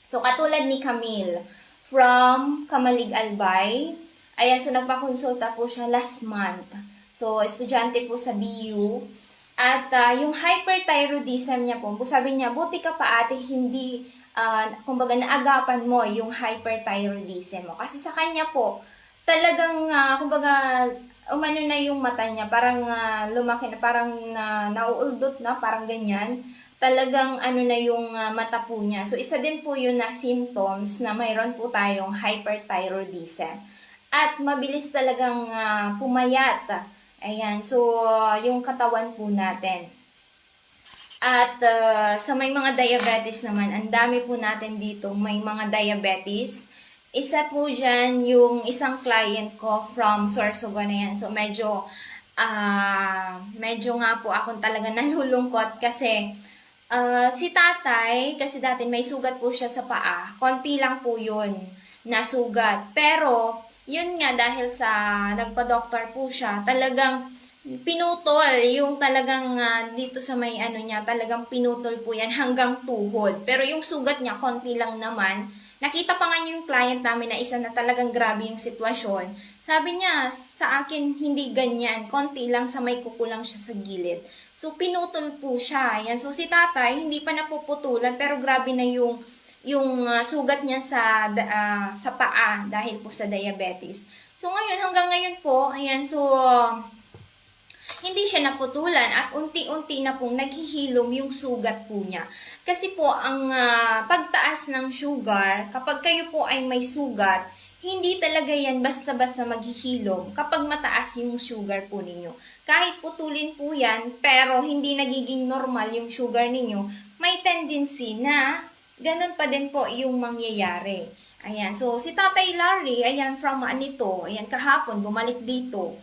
So, katulad ni Camille from Kamalig Albay. Ayan, so nagpakonsulta po siya last month. So, estudyante po sa BU. At yung hyperthyroidism niya po, sabi niya, buti ka pa ate, hindi, kumbaga, naagapan mo yung hyperthyroidism mo. Kasi sa kanya po, talagang, kumbaga, umano na yung mata niya, parang lumaki na, parang nauuldot na, parang ganyan. Talagang ano na yung mata po niya. So, isa din po yun na symptoms na mayroon po tayong hyperthyroidism. At mabilis talagang pumayat. Ayan, so yung katawan po natin. At sa may mga diabetes naman, ang dami po natin dito may mga diabetes. Isa po dyan yung isang client ko from Sorsogon na yan. So medyo nga po akong talaga nalulungkot kasi si tatay, kasi dati may sugat po siya sa paa. Konti lang po yun na sugat. Pero, yun nga dahil sa nagpa-doctor po siya, talagang pinutol, yung talagang dito sa may ano niya, talagang pinutol po yan hanggang tuhod. Pero yung sugat niya, konti lang naman. Nakita pa nga yung client namin na isa na talagang grabe yung sitwasyon. Sabi niya, sa akin hindi ganyan, konti lang sa may kukulang siya sa gilid. So, pinutol po siya. Yan. So, si tatay, hindi pa napuputulan, pero grabe na yung sugat niya sa paa dahil po sa diabetes. So, ngayon, hanggang ngayon po, ayan, so, hindi siya naputulan at unti-unti na pong naghihilom yung sugat po niya. Kasi po, ang pagtaas ng sugar, kapag kayo po ay may sugat, hindi talaga yan basta-basta maghihilom kapag mataas yung sugar po ninyo. Kahit putulin po yan, pero hindi nagiging normal yung sugar ninyo, may tendency na ganun pa din po yung mangyayari. Ayan, so si Tatay Larry, ayan, from anito, ayan, kahapon, bumalik dito.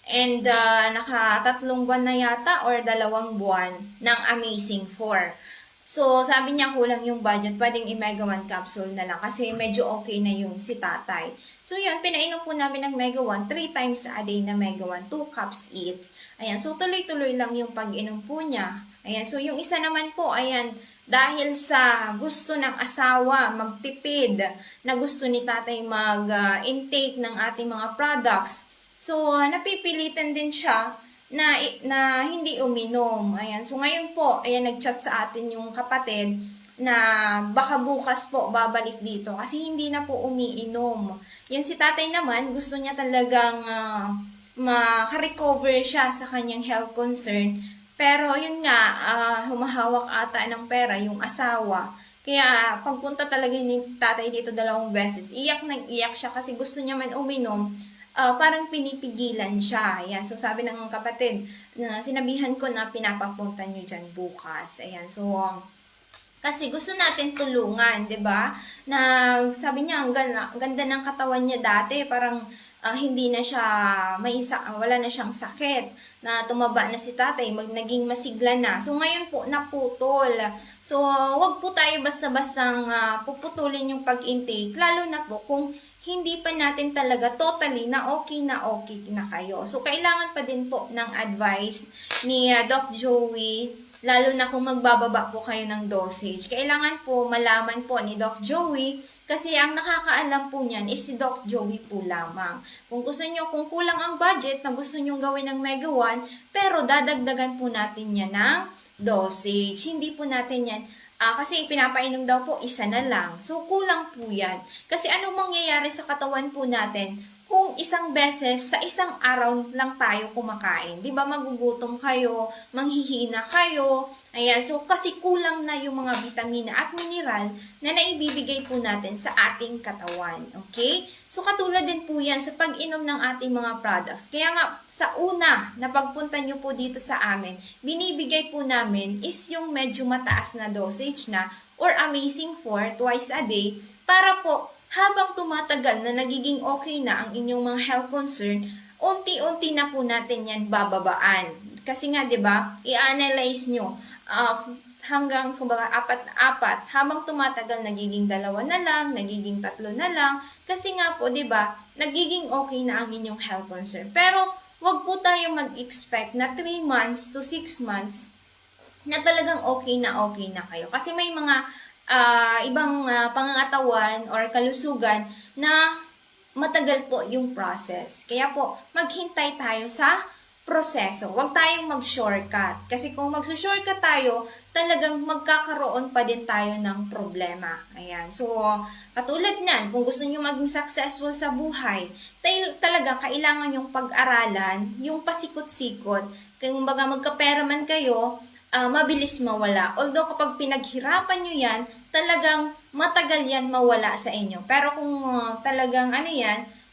And naka 3 buwan na yata or 2 buwan ng Amazing 4. So, sabi niya kulang yung budget, pwedeng i-Mega 1 capsule na lang kasi medyo okay na yung si tatay. So, yun, pinainom po namin ng Mega 1 3 times a day na Mega 1, 2 cups each. Ayan, so tuloy-tuloy lang yung pag-inom po niya. Ayan, so yung isa naman po, ayan, dahil sa gusto ng asawa magtipid, na gusto ni tatay mag-intake ng ating mga products. So, napipilitan din siya na hindi uminom. Ayan. So, ngayon po, ayan, nag-chat sa atin yung kapatid na baka bukas po babalik dito kasi hindi na po umiinom. Yan si tatay naman, gusto niya talagang makarecover siya sa kanyang health concern. Pero, yun nga, humahawak ata ng pera yung asawa. Kaya, pagpunta talaga ni tatay dito 2 beses, iyak siya kasi gusto niya man uminom, parang pinipigilan siya. Ayan. So, sabi ng kapatid, sinabihan ko na pinapapunta nyo dyan bukas. Ayan. So, kasi gusto natin tulungan, 'di ba? Na sabi niya, ang ganda ng katawan niya dati, parang hindi na siya, wala na siyang sakit, na tumaba na si tatay, naging masigla na. So, ngayon po, naputol. So, wag po tayo basta-bastang puputulin yung pag-intake, lalo na po kung hindi pa natin talaga totally na okay na kayo. So, kailangan pa din po ng advice ni Doc Joey, lalo na kung magbababa po kayo ng dosage. Kailangan po malaman po ni Doc Joey kasi ang nakakaalam po niyan is si Doc Joey po lamang. Kung gusto nyo, kung kulang ang budget na gusto nyo gawin ng Mega 1, pero dadagdagan po natin yan ng dosage. Hindi po natin yan kasi pinapainom daw po isa na lang. So, kulang po yan. Kasi anong mangyayari sa katawan po natin kung isang beses sa isang araw lang tayo kumakain? Di ba magugutom kayo, manghihina kayo. Ayan, so kasi kulang na yung mga vitamina at mineral na naibibigay po natin sa ating katawan. Okay? So, katulad din po yan sa pag-inom ng ating mga products. Kaya nga, sa una na pagpunta nyo po dito sa amin, binibigay po namin is yung medyo mataas na dosage na or Amazing 4 twice a day para po habang tumatagal na nagiging okay na ang inyong mga health concern, unti-unti na po natin yan bababaan. Kasi nga, di ba, i-analyze nyo hanggang kumbaga 4, habang tumatagal nagiging 2 na lang, nagiging 3 na lang. Kasi nga po, di ba, nagiging okay na ang inyong health concern. Pero, wag po tayo mag-expect na 3 months to 6 months na talagang okay na kayo. Kasi may mga ibang pangangatawan or kalusugan na matagal po yung process. Kaya po, maghintay tayo sa proseso. Huwag tayong mag-shortcut. Kasi kung mag-shortcut tayo, talagang magkakaroon pa din tayo ng problema. Ayan. So, katulad nan, kung gusto nyo maging successful sa buhay, talaga kailangan yung pag-aralan, yung pasikot-sikot. Kung baga magkapera man kayo, mabilis mawala. Although kapag pinaghirapan nyo yan, talagang matagal yan mawala sa inyo. Pero kung talagang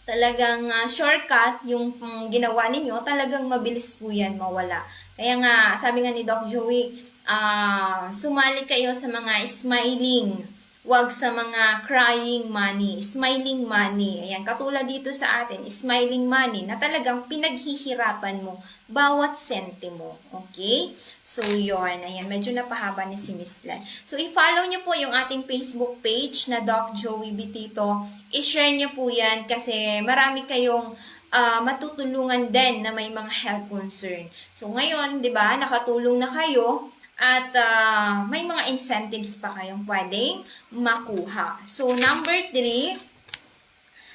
talagang shortcut yung ginawa ninyo, talagang mabilis po yan mawala. Kaya nga, sabi nga ni Doc Joey, sumali kayo sa mga smiling, wag sa mga crying money, smiling money. Ayan, katulad dito sa atin, smiling money na talagang pinaghihirapan mo bawat sentimo. Okay? So, yon. Ayan, medyo napahaba ni si Miss Lan. So, i-follow niyo po yung ating Facebook page na Doc Joey Bitito. I-share niyo po yan kasi marami kayong matutulungan din na may mga health concern. So ngayon, 'di ba, nakatulong na kayo at may mga incentives pa kayong pwedeng makuha. So number 3,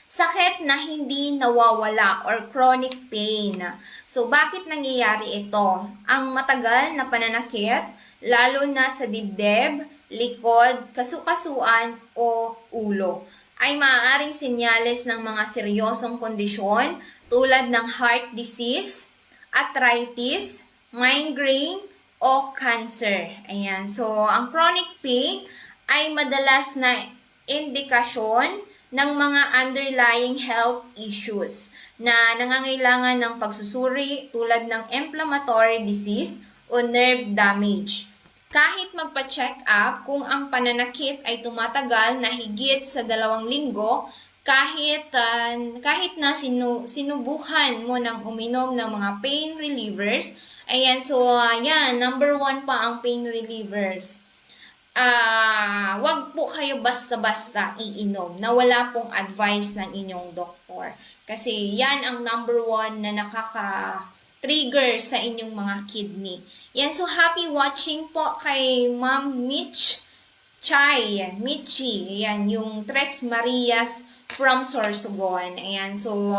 sakit na hindi nawawala or chronic pain. So bakit nangyayari ito? Ang matagal na pananakit, lalo na sa dibdib, likod, kasukasuan o ulo, ay maaaring senyales ng mga seryosong kondisyon tulad ng heart disease, arthritis, migraine, o cancer. Ayan. So, ang chronic pain ay madalas na indikasyon ng mga underlying health issues na nangangailangan ng pagsusuri tulad ng inflammatory disease o nerve damage. Kahit magpa-check up kung ang pananakit ay tumatagal na higit sa 2 linggo, kahit na sinubukan mo ng uminom ng mga pain relievers, ayan, so ayan, number 1 pa ang pain relievers. Wag po kayo basta-basta iinom na wala pong advice ng inyong doktor. Kasi yan ang number 1 na nakaka-trigger sa inyong mga kidney. Yan, so happy watching po kay Ma'am Michi. Ayan, yung Tres Marias from Sorsogon. Ayan, so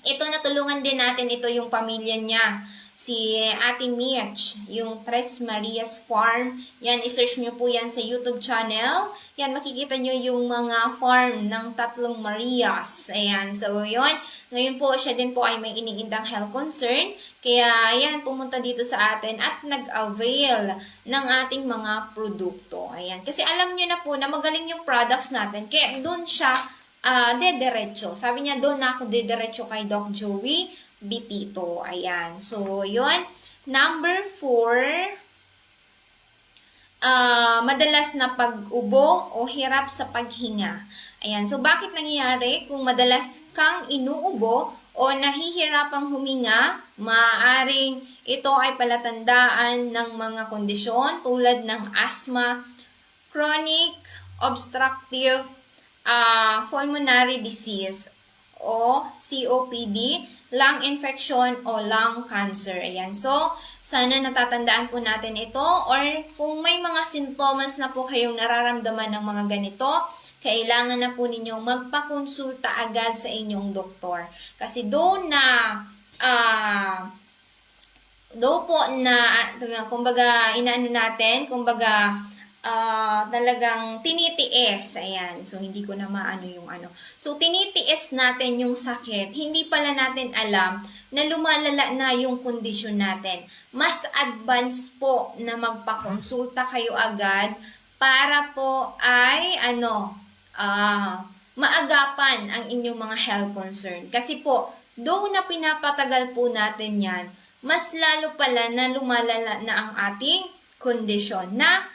ito natulungan din natin, ito yung pamilya niya. Si Ate Mitch, yung Tres Marias Farm. Yan, isearch nyo po yan sa YouTube channel. Yan, makikita nyo yung mga farm ng 3 Marias. Ayan, so yun. Ngayon po, siya din po ay may iniindang health concern. Kaya, yan, pumunta dito sa atin at nag-avail ng ating mga produkto. Ayan, kasi alam nyo na po na magaling yung products natin. Kaya doon siya dederecho. Sabi niya, doon na ako dederecho kay Doc Joey Bitito. Ayan. So, yun. Number 4, madalas na pag-ubo o hirap sa paghinga. Ayan. So, bakit nangyayari? Kung madalas kang inuubo o nahihirapang huminga, maaaring ito ay palatandaan ng mga kondisyon tulad ng asthma, chronic obstructive pulmonary disease o COPD, lung infection o lung cancer. Ayan. So, sana natatandaan po natin ito, or kung may mga sintomas na po kayong nararamdaman ng mga ganito, kailangan na po ninyong magpakonsulta agad sa inyong doktor. Kasi kumbaga, inaano natin, kumbaga, talagang tinitiis. Ayan. So, hindi ko na maano yung ano. So, tinitiis natin yung sakit. Hindi pala natin alam na lumalala na yung kondisyon natin. Mas advance po na magpakonsulta kayo agad para po ay, maagapan ang inyong mga health concern. Kasi po, though na pinapatagal po natin yan, mas lalo pala na lumalala na ang ating kondisyon na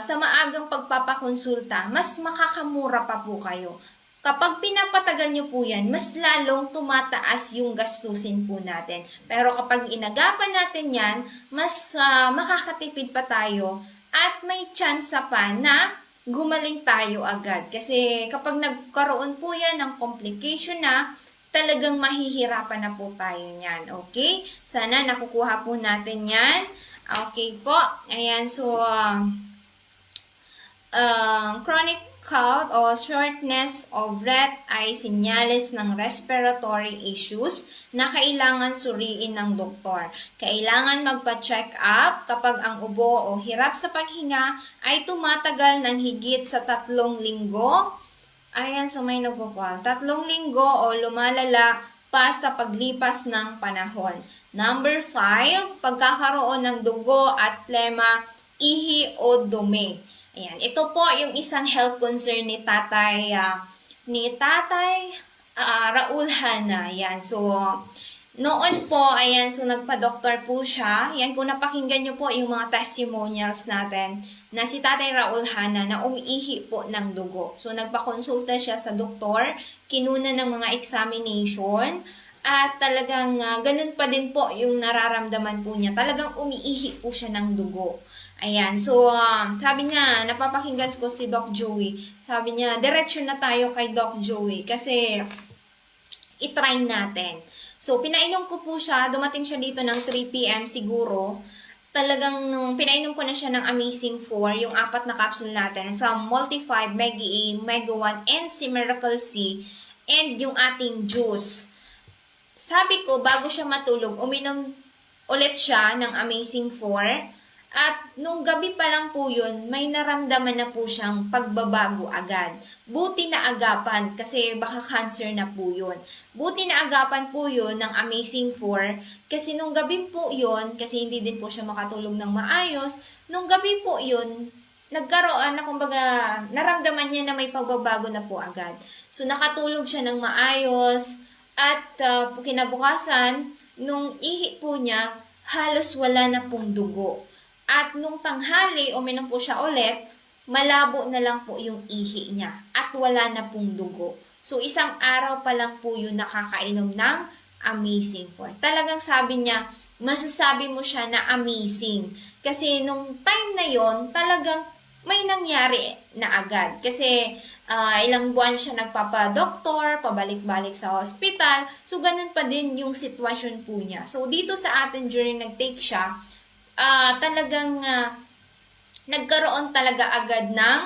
sa maagang pagpapakonsulta, mas makakamura pa po kayo. Kapag pinapatagal nyo po yan, mas lalong tumataas yung gastusin po natin. Pero kapag inagapan natin yan, mas makakatipid pa tayo at may chance pa na gumaling tayo agad. Kasi kapag nagkaroon po yan ng complication na, talagang mahihirapan na po tayo niyan. Okay? Sana nakukuha po natin yan. Okay po. Ayan, so, chronic cough o shortness of breath ay senyales ng respiratory issues na kailangan suriin ng doktor. Kailangan magpa-check up kapag ang ubo o hirap sa paghinga ay tumatagal ng higit sa 3 linggo. Ayan, so may nagkukuha. 3 linggo o lumalala pa sa paglipas ng panahon. Number 5, pagkakaroon ng dugo at plema, ihi o dumi. Ayan, ito po yung isang health concern ni Tatay Raul Hana. Ayan, so noon po, ayan, so nagpa-doktor po siya. Ayan, kung napakinggan nyo po yung mga testimonials natin na si Tatay Raul Hana na umiihi po ng dugo. So nagpa-consulta siya sa doktor, kinuna ng mga examination, at talagang ganun pa din po yung nararamdaman po niya. Talagang umiihi po siya ng dugo. Ayan, so sabi niya, napapakinggan ko si Doc Joey. Sabi niya, diretso na tayo kay Doc Joey. Kasi itry natin. So, pinainom ko po siya, dumating siya dito ng 3 p.m. siguro. Talagang nung pinainom ko na siya ng Amazing 4, yung 4 na capsule natin, from Multi-5, Mega A, Mega 1, and si Miracle C, and yung ating juice. Sabi ko, bago siya matulog, uminom ulit siya ng Amazing 4. At nung gabi pa lang po yun, may naramdaman na po siyang pagbabago agad. Buti na agapan, kasi baka cancer na po yun. Buti na agapan po yun ng Amazing 4, kasi nung gabi po yun, kasi hindi din po siya makatulog ng maayos, nung gabi po yun, nagkaroon na, kumbaga, naramdaman niya na may pagbabago na po agad. So, nakatulog siya ng maayos, at kinabukasan, nung ihi po niya, halos wala na pong dugo. At nung tanghali, uminom po siya ulit, malabo na lang po yung ihi niya at wala na pong dugo. So, isang araw pa lang po yun nakakainom ng Amazing 4. Talagang sabi niya, masasabi mo siya na amazing. Kasi nung time na yon talagang may nangyari na agad. Kasi ilang buwan siya nagpapadoktor, pabalik-balik sa hospital. So, ganun pa din yung sitwasyon po niya. So, dito sa atin during nag-take siya, talagang nagkaroon talaga agad ng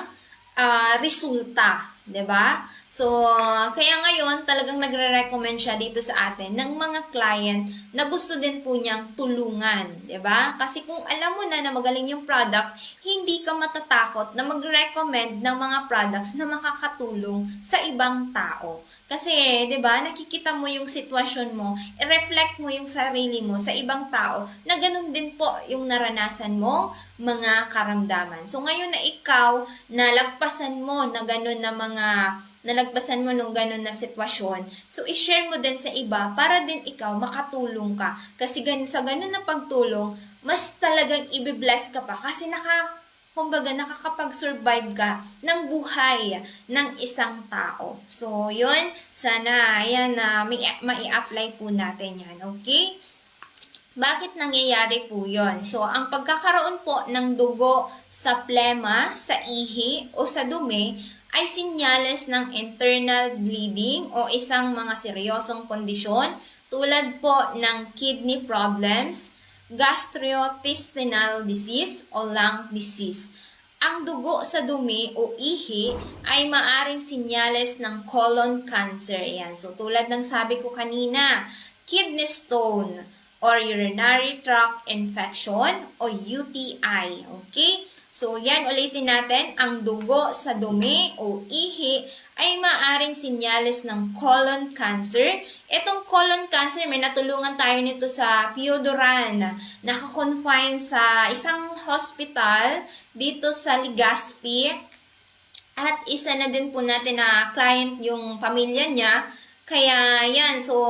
resulta, 'di ba? So, kaya ngayon talagang nagre-recommend siya dito sa atin ng mga client na gusto din po niyang tulungan, 'di ba? Kasi kung alam mo na magaling yung products, hindi ka matatakot na mag-recommend ng mga products na makakatulong sa ibang tao. Kasi, 'di ba, nakikita mo yung sitwasyon mo, i-reflect mo yung sarili mo sa ibang tao na ganun din po yung naranasan mo mga karamdaman. So, ngayon na ikaw nalagpasan mo na ganun na nalagpasan mo nung ganun na sitwasyon, so i-share mo din sa iba para din ikaw makatulong ka. Kasi sa ganun na pagtulong, mas talagang i-bless ka pa kasi nakakapag-survive ka ng buhay ng isang tao. So, yun, sana, ayan, mai-apply po natin yan, okay? Bakit nangyayari po yun? So, ang pagkakaroon po ng dugo sa plema, sa ihi, o sa dumi, ay sinyales ng internal bleeding o isang mga seryosong kondisyon tulad po ng kidney problems, gastrointestinal disease o lung disease. Ang dugo sa dumi o ihi ay maaring sinyales ng colon cancer. Yan. So, tulad ng sabi ko kanina, kidney stone or urinary tract infection o UTI. Okay? So, yan, ulitin natin, ang dugo sa dumi o ihi ay maaring sinyales ng colon cancer. Itong colon cancer, may natulungan tayo nito sa Piodoran. Nakakonfine sa isang hospital dito sa Legazpi. At isa na din po natin na client yung pamilya niya. Kaya yan, so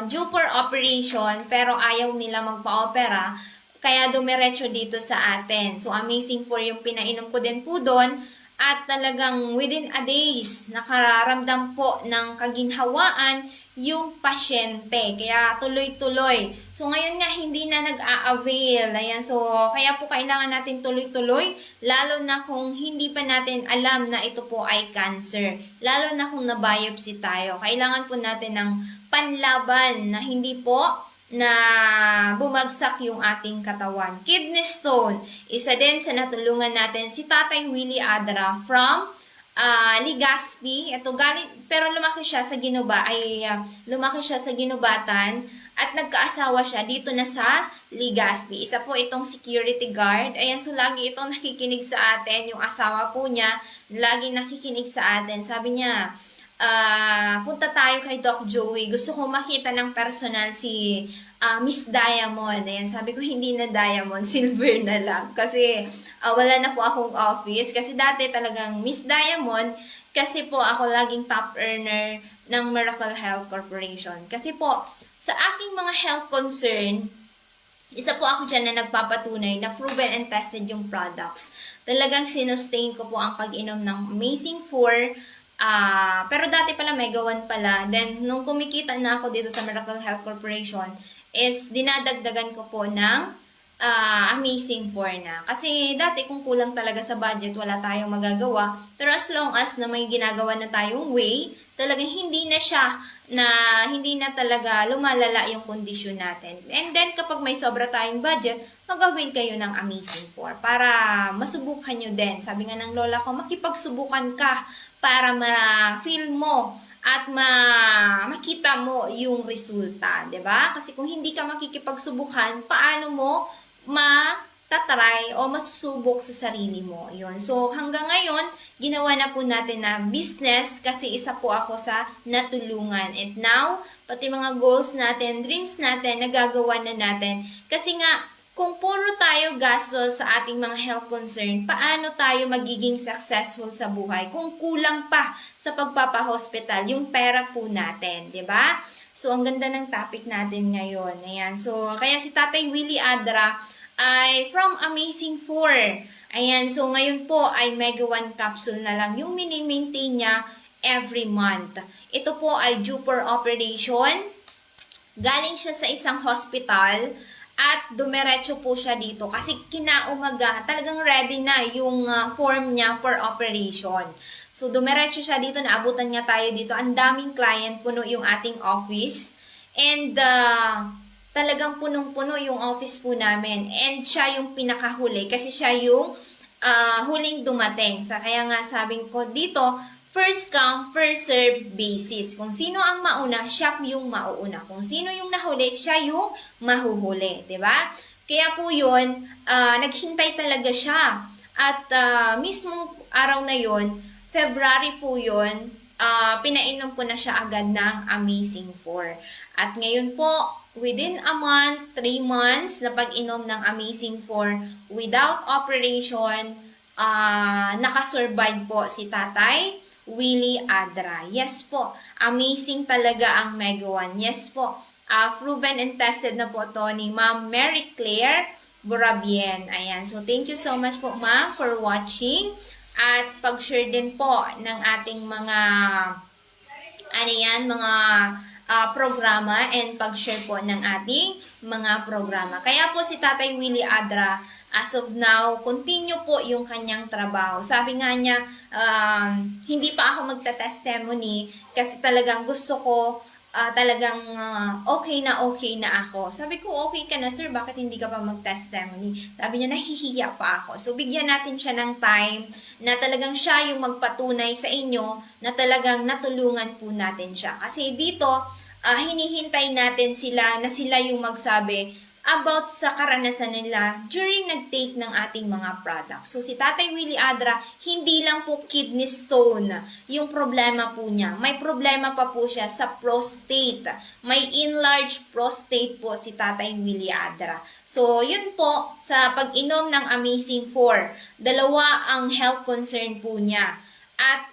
due for operation pero ayaw nila magpa-opera. Kaya dumiretso dito sa atin. So, Amazing 4 yung pinainom ko din po doon. At talagang within a days, nakararamdam po ng kaginhawaan yung pasyente. Kaya tuloy-tuloy. So, ngayon nga hindi na nag-a-avail. Ayan, so, kaya po kailangan natin tuloy-tuloy. Lalo na kung hindi pa natin alam na ito po ay cancer. Lalo na kung na-biopsy tayo. Kailangan po natin ng panlaban na hindi po na bumagsak yung ating katawan. Kidney stone, isa din sa natulungan natin si Tatay Willie Adra from Legazpi. Ito galing, pero lumaki siya sa Ginubatan at nagkaasawa siya dito na sa Legazpi. Isa po itong security guard. Ayan, so lagi itong nakikinig sa atin. Yung asawa po niya, lagi nakikinig sa atin. Sabi niya, punta tayo kay Doc Joey. Gusto ko makita ng personal si Miss Diamond. Ayan, sabi ko hindi na Diamond, silver na lang. Kasi wala na po akong office. Kasi dati talagang Miss Diamond. Kasi po ako laging top earner ng Miracle Health Corporation. Kasi po, sa aking mga health concern, isa po ako dyan na nagpapatunay na proven and tested yung products. Talagang sinustain ko po ang pag-inom ng Amazing 4. Pero dati pala Mega 1 pala. Then, nung kumikita na ako dito sa Miracle Health Corporation, is dinadagdagan ko po ng Amazing 4 na. Kasi dati kung kulang talaga sa budget, wala tayong magagawa. Pero as long as na may ginagawa na tayong way, talagang hindi na talaga lumalala yung kondisyon natin. And then kapag may sobra tayong budget, mag-avail kayo ng Amazing 4 para masubukan nyo din. Sabi nga ng lola ko, makipagsubukan ka para ma-feel mo at makita mo yung resulta, 'di ba? Kasi kung hindi ka makikipagsubukan, paano mo matatry o masusubok sa sarili mo? 'Yun. So hanggang ngayon, ginawa na po natin na business kasi isa po ako sa natulungan. And now, pati mga goals natin, dreams natin, nagagawa na natin. Kasi nga kung puro tayo gastos sa ating mga health concern, paano tayo magiging successful sa buhay kung kulang pa sa pagpapahospital yung pera po natin, 'di ba? So ang ganda ng topic natin ngayon. Ayan. So kaya si Tatay Willie Adra ay from Amazing 4. Ayan. So ngayon po ay Mega 1 capsule na lang yung mini-maintain niya every month. Ito po ay due for operation. Galing siya sa isang hospital. At dumiretso po siya dito kasi kinaumaga, talagang ready na yung form niya for operation. So dumiretso siya dito, naabutan nga tayo dito. Ang daming client, puno yung ating office. And talagang punong-puno yung office po namin. And siya yung pinakahuli kasi siya yung huling dumating. Kaya nga sabi ko dito, first come, first serve basis. Kung sino ang mauna, siya yung mauuna. Kung sino yung nahuli, siya yung mahuhuli. 'Di ba? Kaya po yun, naghintay talaga siya. At mismong araw na yun, February po yun, pinainom ko na siya agad ng Amazing 4. At ngayon po, within a month, 3 months na pag-inom ng Amazing 4, without operation, nakasurvive po si Tatay Willie Adra. Yes po, amazing talaga ang Mega 1. Yes po, proven and tested na po to ni Ma'am Mary Claire Burabien. Ayan, so thank you so much po ma'am for watching at pag-share din po ng ating mga programa and pag-share po ng ating mga programa. Kaya po si Tatay Willie Adra, as of now, continue po yung kanyang trabaho. Sabi nga niya, hindi pa ako magta-testimony kasi talagang gusto ko, okay na ako. Sabi ko, okay ka na sir, bakit hindi ka pa mag-testimony? Sabi niya, nahihiya pa ako. So, bigyan natin siya ng time na talagang siya yung magpatunay sa inyo na talagang natulungan po natin siya. Kasi dito, hinihintay natin sila na sila yung magsabi about sa karanasan nila during nag-take ng ating mga products. So, si Tatay Willie Adra, hindi lang po kidney stone yung problema po niya. May problema pa po siya sa prostate. May enlarged prostate po si Tatay Willie Adra. So, yun po, sa pag-inom ng Amazing 4, dalawa ang health concern po niya. At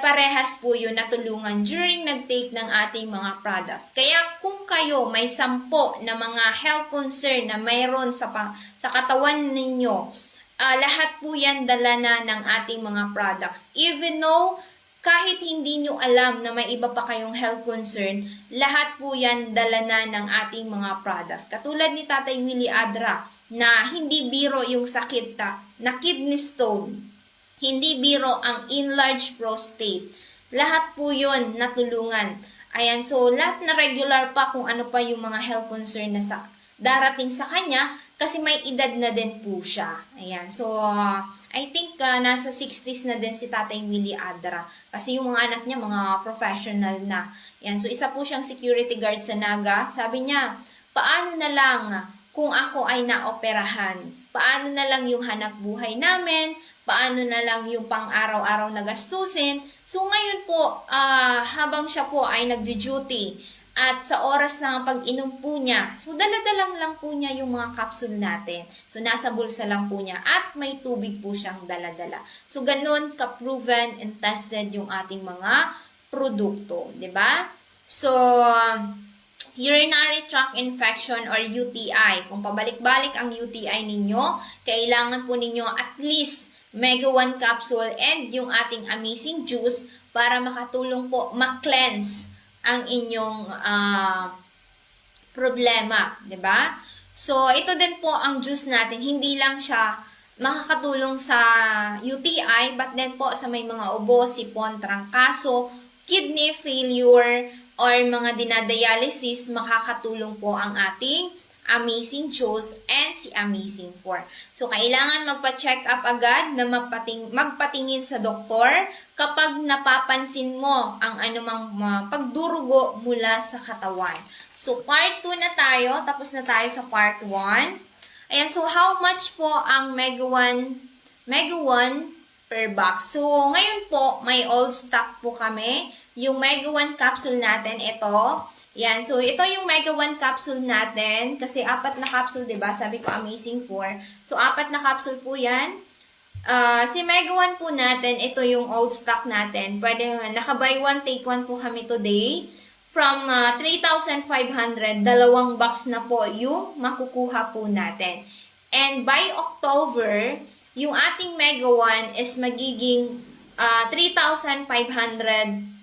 parehas po yun natulungan during nag-take ng ating mga products. Kaya kung kayo may 10 na mga health concern na mayroon sa katawan ninyo, lahat po yan dala na ng ating mga products. Even though kahit hindi nyo alam na may iba pa kayong health concern, lahat po yan dala na ng ating mga products. Katulad ni Tatay Willie Adra na hindi biro yung sakit na kidney stone. Hindi biro ang enlarged prostate. Lahat po yun natulungan. Ayan, so lahat na regular pa kung ano pa yung mga health concern na darating sa kanya kasi may edad na din po siya. Ayan, so I think nasa 60s na din si Tatay Willie Adra. Kasi yung mga anak niya, mga professional na. Ayan, so isa po siyang security guard sa Naga. Sabi niya, paano na lang kung ako ay naoperahan? Paano na lang yung hanap buhay namin? Paano na lang yung pang-araw-araw na gastusin? So ngayon po, habang siya po ay nagjo-duty at sa oras ng pag-inom po niya, so daladalang lang po niya yung mga capsule natin. So nasa bulsa lang po niya at may tubig po siyang daladala. So ganun ka-proven and tested yung ating mga produkto, 'di ba? So urinary tract infection or UTI. Kung pabalik-balik ang UTI ninyo, kailangan po ninyo at least Mega 1 capsule and yung ating Amazing Juice para makatulong po ma-cleanse ang inyong problema, 'di ba? So, ito din po ang juice natin. Hindi lang siya makakatulong sa UTI, but then po sa may mga ubo, sipon, trangkaso, kidney failure, or mga dinadialysis, makakatulong po ang ating Amazing Juice and si Amazing 4. So, kailangan magpa-check up agad na magpatingin sa doktor kapag napapansin mo ang anumang pagdurugo mula sa katawan. So, part 2 na tayo. Tapos na tayo sa part 1. Ayan, so how much po ang Mega 1 per box? So, ngayon po, may old stock po kami. Yung Mega 1 capsule natin, ito. Yan, so ito yung Mega 1 capsule natin. Kasi 4 na capsule, diba? Sabi ko, Amazing 4. So, 4 na capsule po yan. Si Mega 1 po natin, ito yung old stock natin. Pwede, naka-buy 1, take 1 po kami today. From 3,500, 2 box na po yung makukuha po natin. And by October, yung ating Mega 1 is magiging 3,500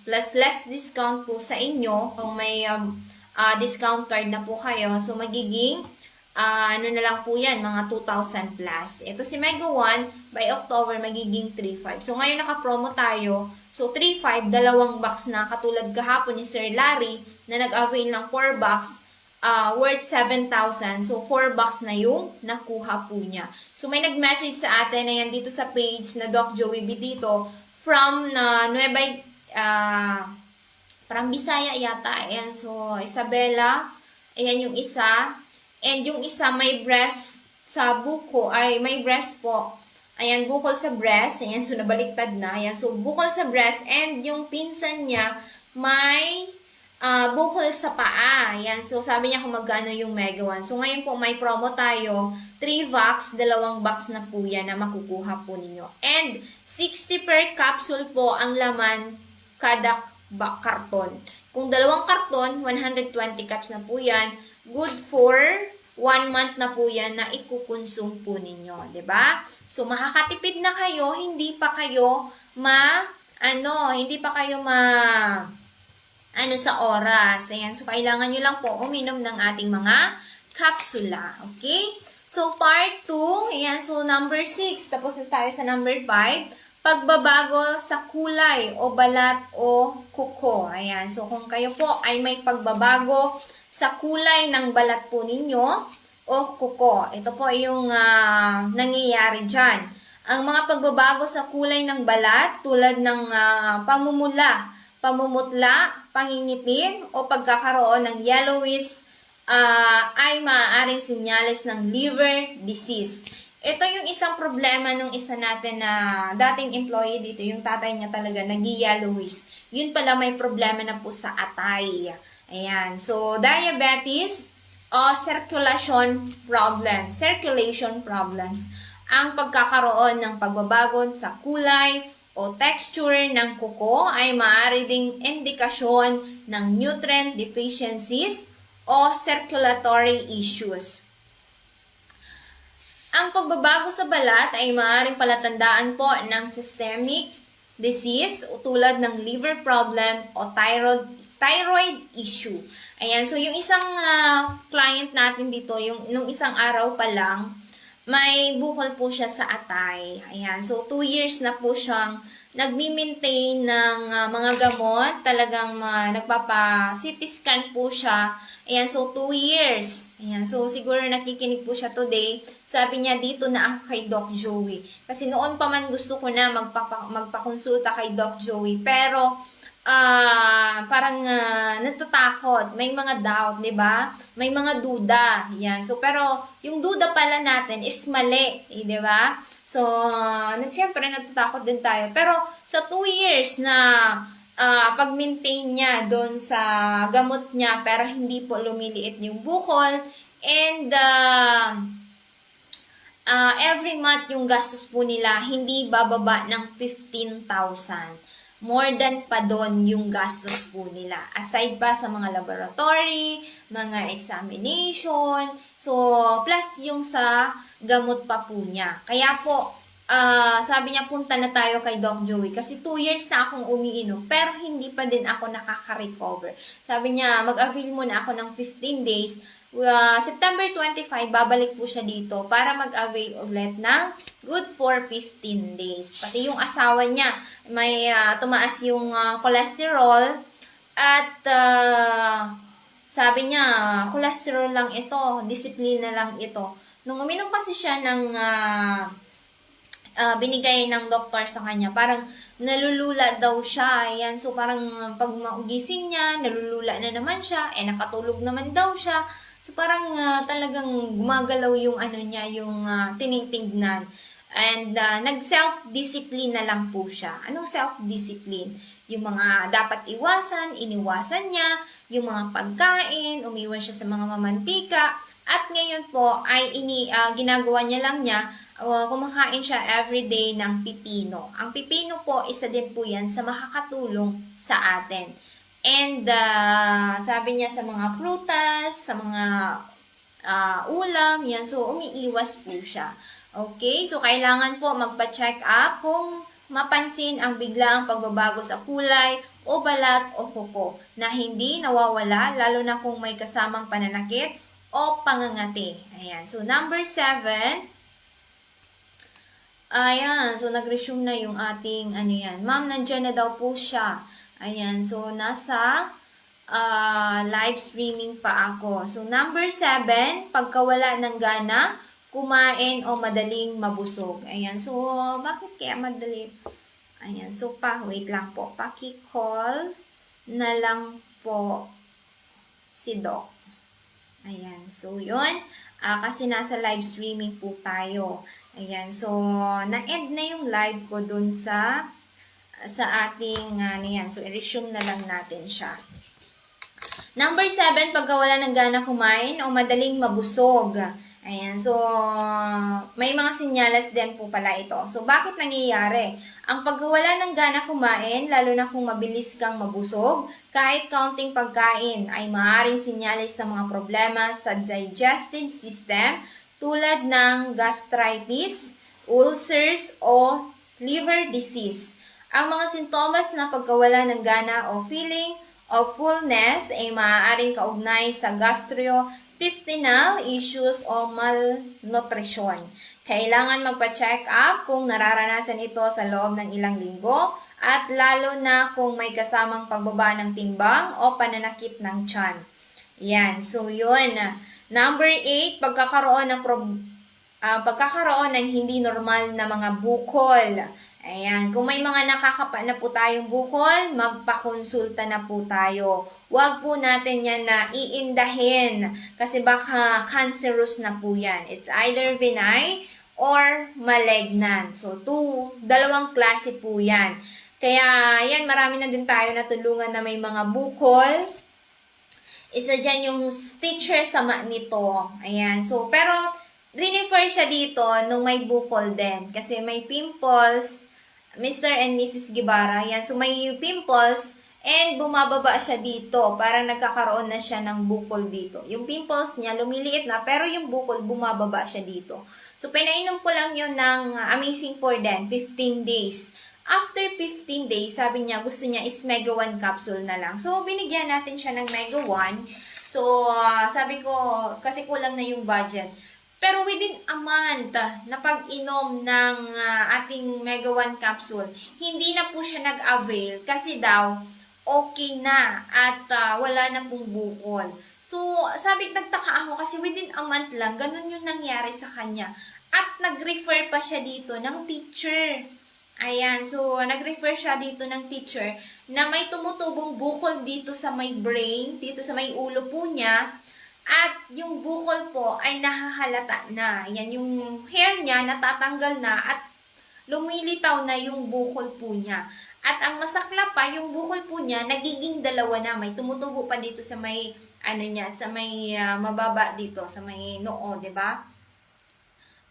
plus less discount po sa inyo. Kung may discount card na po kayo, so magiging ano na lang po yan, mga 2,000 plus. Ito si Mega 1, by October, magiging 3,500. So, ngayon naka-promo tayo. So, 3,500, 2 box na, katulad kahapon ni Sir Larry, na nag-avail ng 4 box, worth 7,000. So, 4 box na yung nakuha po niya. So, may nag-message sa atin, ayan, dito sa page na Doc Joey B dito, from from Bisaya yata. Ayan, so, Isabela, ayan yung isa. And yung isa may breast sa buko, ay may breast po. Ayan, bukol sa breast. Ayan, so nabaliktad na. Ayan, so bukol sa breast. And yung pinsan niya may bukol sa paa. Ayan, so sabi niya kung magkano yung Mega 1. So ngayon po may promo tayo. 3 box, 2 box na po yan na makukuha po ninyo. And 60 per capsule po ang laman kada karton. Kung 2 karton, 120 caps na po yan. Good for 1 month na po yan na ikukonsume po ninyo, 'di ba? So makakatipid na kayo, hindi pa kayo sa oras. Ayan, so kailangan niyo lang po uminom ng ating mga kapsula, okay? So part 2, ayan, so number 6, tapos na tayo sa number 5. Pagbabago sa kulay o balat o kuko. Ayan, so kung kayo po ay may pagbabago sa kulay ng balat po ninyo o kuko. Ito po yung nangyayari dyan. Ang mga pagbabago sa kulay ng balat tulad ng pamumutla, pangingitim o pagkakaroon ng yellowish ay maaaring senyales ng liver disease. Ito yung isang problema nung isa natin na dating employee dito, yung tatay niya talaga nag-yellowish. Yun pala may problema na po sa atay. Ayan. So, diabetes o circulation problems. Ang pagkakaroon ng pagbabago sa kulay o texture ng kuko ay maaari ding indikasyon ng nutrient deficiencies o circulatory issues. Ang pagbabago sa balat ay maaaring palatandaan po ng systemic disease o tulad ng liver problem o thyroid issue. Ayan, so yung isang client natin dito, nung isang araw pa lang, may bukol po siya sa atay. Ayan, so 2 years na po siyang nagmi-maintain ng mga gamot. Talagang nagpapa-CT scan po siya. Ayan, so 2 years. Ayan, so siguro nakikinig po siya today. Sabi niya, dito na ako kay Doc Joey. Kasi noon pa man gusto ko na magpakonsulta kay Doc Joey. Pero, parang natatakot, may mga doubt, 'di ba? May mga duda. Yan. So pero yung duda pala natin is mali, 'di ba? So siyempre natatakot din tayo. Pero sa 2 years na pag-maintain niya doon sa gamot niya pero hindi po lumiliit yung bukol and every month yung gastos po nila hindi bababa ng 15,000. More than pa doon yung gastos po nila. Aside pa sa mga laboratory, mga examination, so plus yung sa gamot pa po niya. Kaya po, sabi niya punta na tayo kay Doc Joey kasi 2 years na akong umiinom pero hindi pa din ako nakaka-recover. Sabi niya mag-avail muna ako ng 15 days September 25, babalik po siya dito para mag-avail ulit ng good for 15 days. Pati yung asawa niya, may tumaas yung cholesterol at sabi niya, cholesterol lang ito, disiplina lang ito. Nung uminom kasi siya ng binigay ng doktor sa kanya, parang nalulula daw siya. Ayan, so parang pag magising niya, nalulula na naman siya, nakatulog naman daw siya. So parang talagang gumagalaw yung ano niya, yung tinitignan. And nag-self-discipline na lang po siya. Anong self-discipline? Yung mga dapat iwasan, iniwasan niya. Yung mga pagkain, umiwan siya sa mga mamantika. At ngayon po ay ginagawa niya lang niya, kumakain siya everyday ng pipino. Ang pipino po, isa din po yan sa makakatulong sa atin. And sabi niya sa mga prutas, sa mga ulam, yan. So, umiiwas po siya. Okay? So, kailangan po magpa-check up kung mapansin ang biglaang pagbabago sa kulay o balat o kuko na hindi nawawala, lalo na kung may kasamang pananakit o pangangati. Ayan. So, number 7. Ayan. So, nag-resume na yung ating, ano yan. Ma'am, nandyan na daw po siya. Ayan. So, nasa live streaming pa ako. So, number 7, pagkawala ng gana, kumain o madaling mabusog. Ayan. So, bakit kaya madali? Ayan. So, wait lang po. Paki-call na lang po si Doc. Ayan. So, yun. Kasi nasa live streaming po tayo. Ayan. So, na-end na yung live ko dun sa ating, yan. So, i-resume na lang natin siya. Number 7, pagkawala ng gana kumain o madaling mabusog. Ayan. So, may mga sinyalas din po pala ito. So, bakit nangyayari? Ang pagkawala ng gana kumain, lalo na kung mabilis kang mabusog, kahit kaunting pagkain, ay maaaring sinyalis ng mga problema sa digestive system tulad ng gastritis, ulcers, o liver disease. Ang mga sintomas na pagkawala ng gana o feeling of fullness ay maaaring kaugnay sa gastrointestinal issues o malnutrition. Kailangan magpa-check up kung nararanasan ito sa loob ng ilang linggo at lalo na kung may kasamang pagbaba ng timbang o pananakit ng tiyan. Yan. So, yun. Number 8, pagkakaroon ng hindi normal na mga bukol. Ayan, kung may mga nakakapa na po tayong bukol, magpakonsulta na po tayo. Huwag po natin yan na iindahin kasi baka cancerous na po yan. It's either benign or malignant. So, dalawang klase po yan. Kaya, yan, marami na din tayo natulungan na may mga bukol. Isa dyan yung teacher sama nito. Ayan, so, pero, refer siya dito nung may bukol din. Kasi may pimples, Mr. and Mrs. Guevara, yan. So, may pimples and bumababa siya dito. Parang nagkakaroon na siya ng bukol dito. Yung pimples niya, lumiliit na, pero yung bukol, bumababa siya dito. So, pinainom ko lang yun ng Amazing for Den, 15 days. After 15 days, sabi niya, gusto niya is Mega 1 capsule na lang. So, binigyan natin siya ng Mega 1. So, sabi ko, kasi kulang na yung budget. Pero within a month na pag-inom ng ating Mega 1 capsule, hindi na po siya nag-avail kasi daw okay na at wala na pong bukol. So, nagtaka ako kasi within a month lang, ganun yung nangyari sa kanya. At nag-refer pa siya dito ng teacher. Ayan, so nag-refer siya dito ng teacher na may tumutubong bukol dito sa may brain, dito sa may ulo po niya. At yung bukol po ay nahahalata na. Yan, yung hair niya natatanggal na at lumilitaw na yung bukol po niya. At ang masakla pa, yung bukol po niya nagiging dalawa na. May tumutubo pa dito sa may, sa may mababa dito, sa may noo, 'di ba?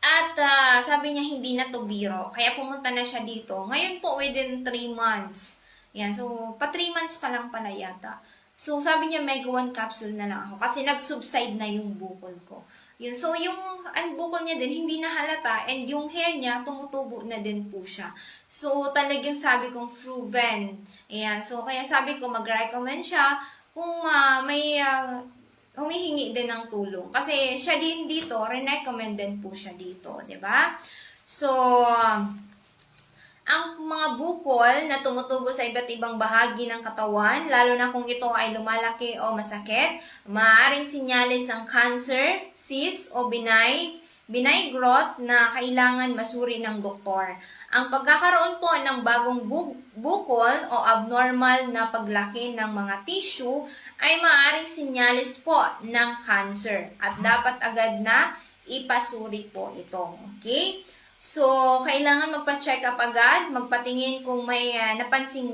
At sabi niya hindi na to biro. Kaya pumunta na siya dito. Ngayon po within 3 months. Yan, so pa 3 months pa lang pala yata. So, sabi niya, Mega 1 capsule na lang ako. Kasi nag-subside na yung bukol ko. Yun. So, yung bukol niya din, hindi na halata. And yung hair niya, tumutubo na din po siya. So, talagang sabi kong proven. Ayan. So, kaya sabi ko, mag-recommend siya kung may humihingi din ng tulong. Kasi siya din dito, recommend din po siya dito, di ba? So, ang mga bukol na tumutubo sa iba't ibang bahagi ng katawan, lalo na kung ito ay lumalaki o masakit, maaaring sinyalis ng cancer, cyst o benign growth na kailangan masuri ng doktor. Ang pagkakaroon po ng bagong bukol o abnormal na paglaki ng mga tissue ay maaaring sinyalis po ng cancer at dapat agad na ipasuri po ito. Okay? So, kailangan magpa-check up agad, magpatingin kung may napansing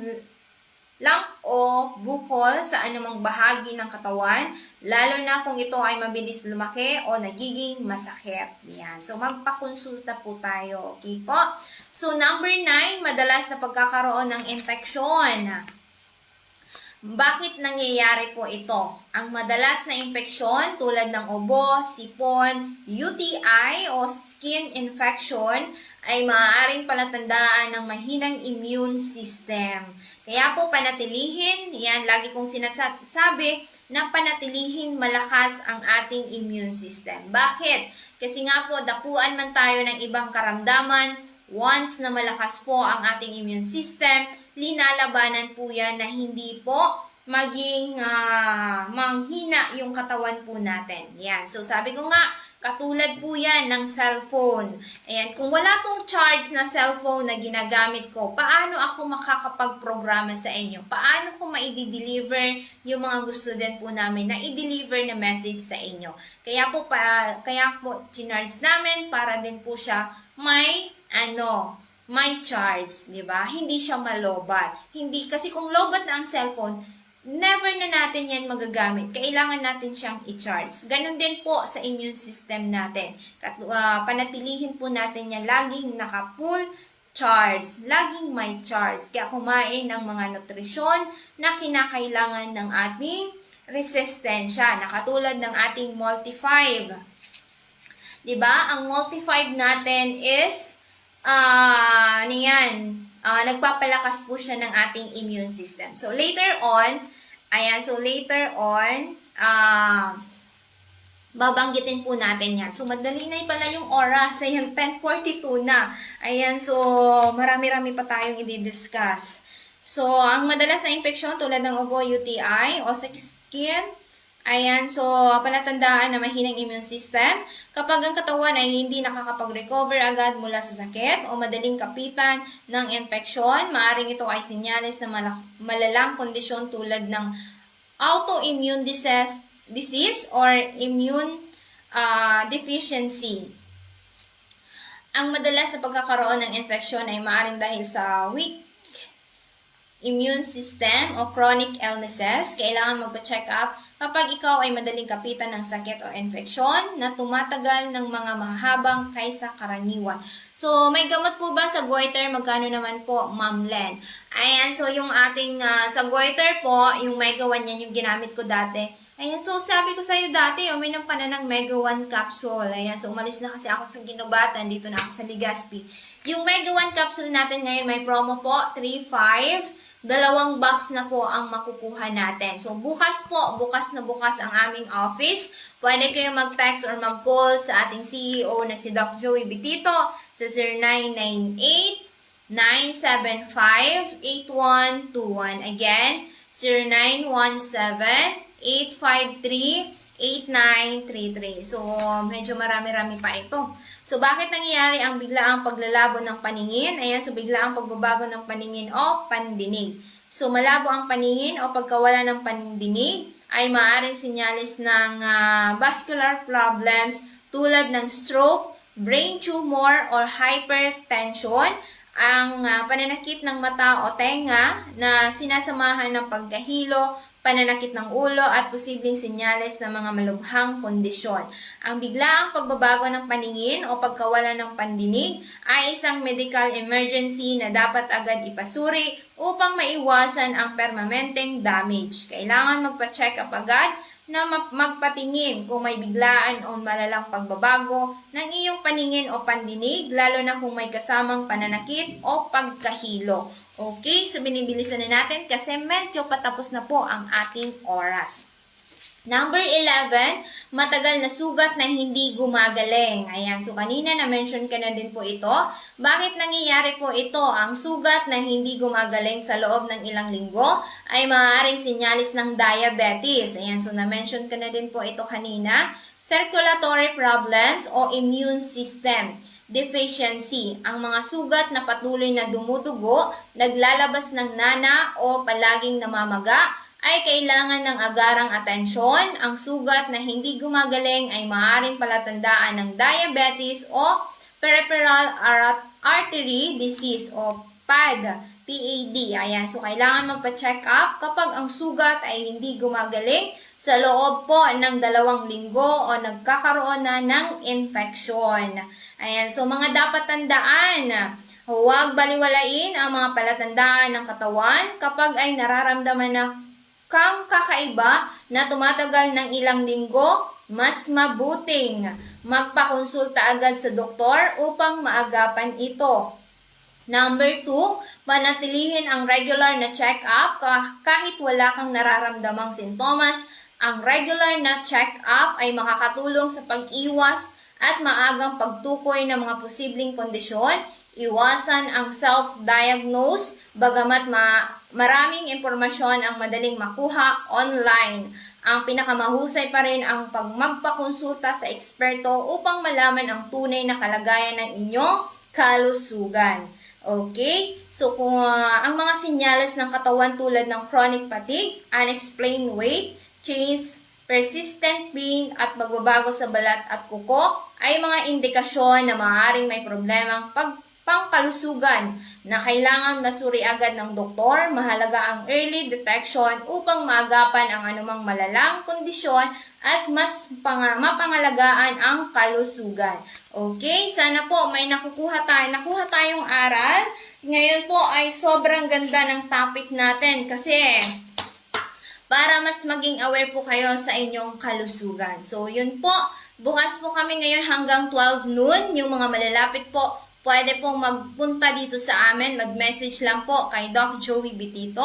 lump o bukol sa anumang bahagi ng katawan, lalo na kung ito ay mabilis lumaki o nagiging masakit. Yan. So, magpakonsulta po tayo. Okay po? So, number 9, madalas na pagkakaroon ng infeksyon. Bakit nangyayari po ito? Ang madalas na impeksyon tulad ng ubo, sipon, UTI o skin infection ay maaaring palatandaan ng mahinang immune system. Kaya po panatilihin, yan lagi kong sinasabi na panatilihin malakas ang ating immune system. Bakit? Kasi nga po dapuan man tayo ng ibang karamdaman, once na malakas po ang ating immune system, linalabanan po yan na hindi po maging manghina yung katawan po natin. Yan. So, sabi ko nga, katulad po yan ng cellphone. Ayan, kung wala pong charge na cellphone na ginagamit ko, paano ako makakapag-programa sa inyo? Paano ko ma-deliver yung mga gusto din po namin na i-deliver na message sa inyo? Kaya po chinarge namin para din po siya may charge, di ba? Hindi siya malobat. Hindi, kasi kung lobat na ang cellphone, never na natin yan magagamit. Kailangan natin siyang i-charge. Ganon din po sa immune system natin. Panatilihin po natin yan laging naka-full charge. Laging may charge. Kaya kumain ng mga nutrisyon na kinakailangan ng ating resistensya. Nakatulad ng ating Multi-5. Diba? Ang Multi-5 natin is nagpapalakas po siya ng ating immune system. So, later on, babanggitin po natin yan. So, madali na pala yung oras. Ayan, 10:42 na. Ayan, so, marami-rami pa tayong i-discuss. So, ang madalas na infeksyon tulad ng ubo, UTI, o sa skin, ayan, so, palatandaan na mahinang immune system. Kapag ang katawan ay hindi nakakapag-recover agad mula sa sakit o madaling kapitan ng infeksyon, maaaring ito ay sinyalis ng malalang kondisyon tulad ng autoimmune disease or immune deficiency. Ang madalas na pagkakaroon ng infeksyon ay maaaring dahil sa weak immune system o chronic illnesses. Kailangan magpa-check up kapag ikaw ay madaling kapitan ng sakit o infeksyon na tumatagal ng mga mahabang kaysa karaniwan. So, may gamot po ba sa goiter? Magkano naman po, Ma'am Len? Ayan, so yung ating sa goiter po, yung Mega 1 yan yung ginamit ko dati. Ayan, so sabi ko sa'yo dati, uminom ka na ng Mega 1 capsule. Ayan, so umalis na kasi ako sa Ginobatan, dito na ako sa Legazpi. Yung Mega 1 capsule natin ngayon, may promo po, 3.5. 2 box na po ang makukuha natin. So, bukas na bukas ang aming office. Pwede kayo mag-text or mag-call sa ating CEO na si Doc Joey Bitito sa 0998-975-8121. Again, 0917-853-8933. So, medyo marami-rami pa ito. So, bakit nangyayari ang biglaang paglalabo ng paningin? Ayan, so biglaang pagbabago ng paningin o pandinig. So, malabo ang paningin o pagkawala ng pandinig ay maaaring sinyalis ng vascular problems tulad ng stroke, brain tumor, or hypertension. Ang pananakit ng mata o tenga na sinasamahan ng pagkahilo, pananakit ng ulo at posibleng senyales ng mga malubhang kondisyon. Ang biglaang pagbabago ng paningin o pagkawala ng pandinig ay isang medical emergency na dapat agad ipasuri upang maiwasan ang permanenteng damage. Kailangan magpa-check up agad na magpatingin kung may biglaan o malalang pagbabago ng iyong paningin o pandinig, lalo na kung may kasamang pananakit o pagkahilo. Okay, so binibilisan na natin kasi medyo patapos na po ang ating oras. Number 11, matagal na sugat na hindi gumagaling. Ayan, so kanina na-mention ka na din po ito. Bakit nangyayari po ito? Ang sugat na hindi gumagaling sa loob ng ilang linggo ay maaaring sinyalis ng diabetes. Ayan, so na-mention ka na din po ito kanina. Circulatory problems o immune system deficiency. Ang mga sugat na patuloy na dumudugo, naglalabas ng nana o palaging namamaga, ay kailangan ng agarang atensyon. Ang sugat na hindi gumagaling ay maaaring palatandaan ng diabetes o peripheral artery disease o PAD. Ayan, so kailangan magpa-check up kapag ang sugat ay hindi gumagaling sa loob po ng 2 linggo o nagkakaroon na ng infection. Ayan, so mga dapat tandaan, huwag baliwalain ang mga palatandaan ng katawan kapag ay nararamdaman na kang kakaiba na tumatagal ng ilang linggo, mas mabuting magpakonsulta agad sa doktor upang maagapan ito. Number 2, panatilihin ang regular na check-up kahit wala kang nararamdamang sintomas. Ang regular na check-up ay makakatulong sa pag-iwas at maagang pagtukoy ng mga posibleng kondisyon. Iwasan ang self-diagnose, bagamat maraming impormasyon ang madaling makuha online. Ang pinakamahusay pa rin ang magpakonsulta sa eksperto upang malaman ang tunay na kalagayan ng inyong kalusugan. Okay? So, kung ang mga senyales ng katawan tulad ng chronic fatigue, unexplained weight, change, persistent pain at magbabago sa balat at kuko ay mga indikasyon na maaaring may problemang pangkalusugan na kailangan masuri agad ng doktor. Mahalaga ang early detection upang maagapan ang anumang malalang kondisyon at mas mapangalagaan ang kalusugan. Okay, sana po may nakuha tayong aral. Ngayon po ay sobrang ganda ng topic natin kasi para mas maging aware po kayo sa inyong kalusugan. So, yun po. Bukas po kami ngayon hanggang 12 noon. Yung mga malalapit po, pwede pong magpunta dito sa amin. Mag-message lang po kay Doc Joey Bitito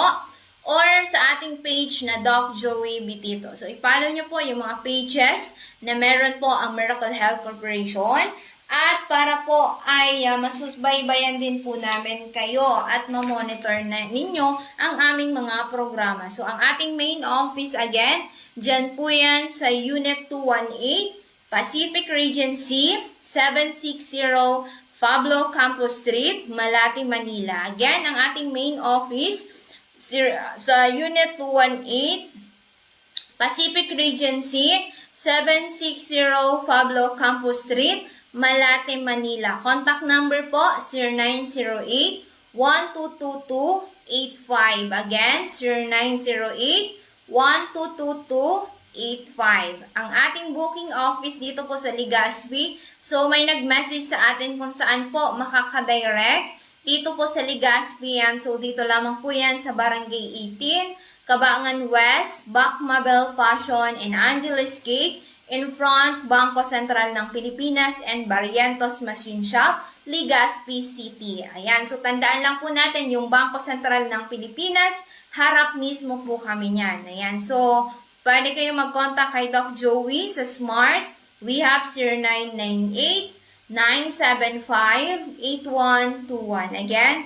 or sa ating page na Doc Joey Bitito. So, i-follow nyo po yung mga pages na meron po ang Miracle Health Corporation. At para po ay masusbaybayan din po namin kayo at mamonitor na ninyo ang aming mga programa. So, ang ating main office again, dyan po yan sa Unit 218, Pacific Regency, 760 Pablo Campos Street, Malate, Manila. Again, ang ating main office sa Unit 218, Pacific Regency, 760 Pablo Campos Street, Malate, Manila. Contact number po, 0908-1222-85. Again, 0908-1222-85. Ang ating booking office dito po sa Legazpi. So, may nag-message sa atin kung saan po makakadirect. Dito po sa Legazpi yan. So, dito lamang po yan sa Barangay 18, Cabangan West, Bacmabel Fashion and Angeles Cake, in front, Bangko Sentral ng Pilipinas and Barrientos Machine Shop, Legazpi City. Ayan, so tandaan lang po natin yung Bangko Sentral ng Pilipinas, harap mismo po kami niyan. Ayan, so pwede kayo mag-contact kay Doc Joey sa Smart. We have 0998-975-8121. Again,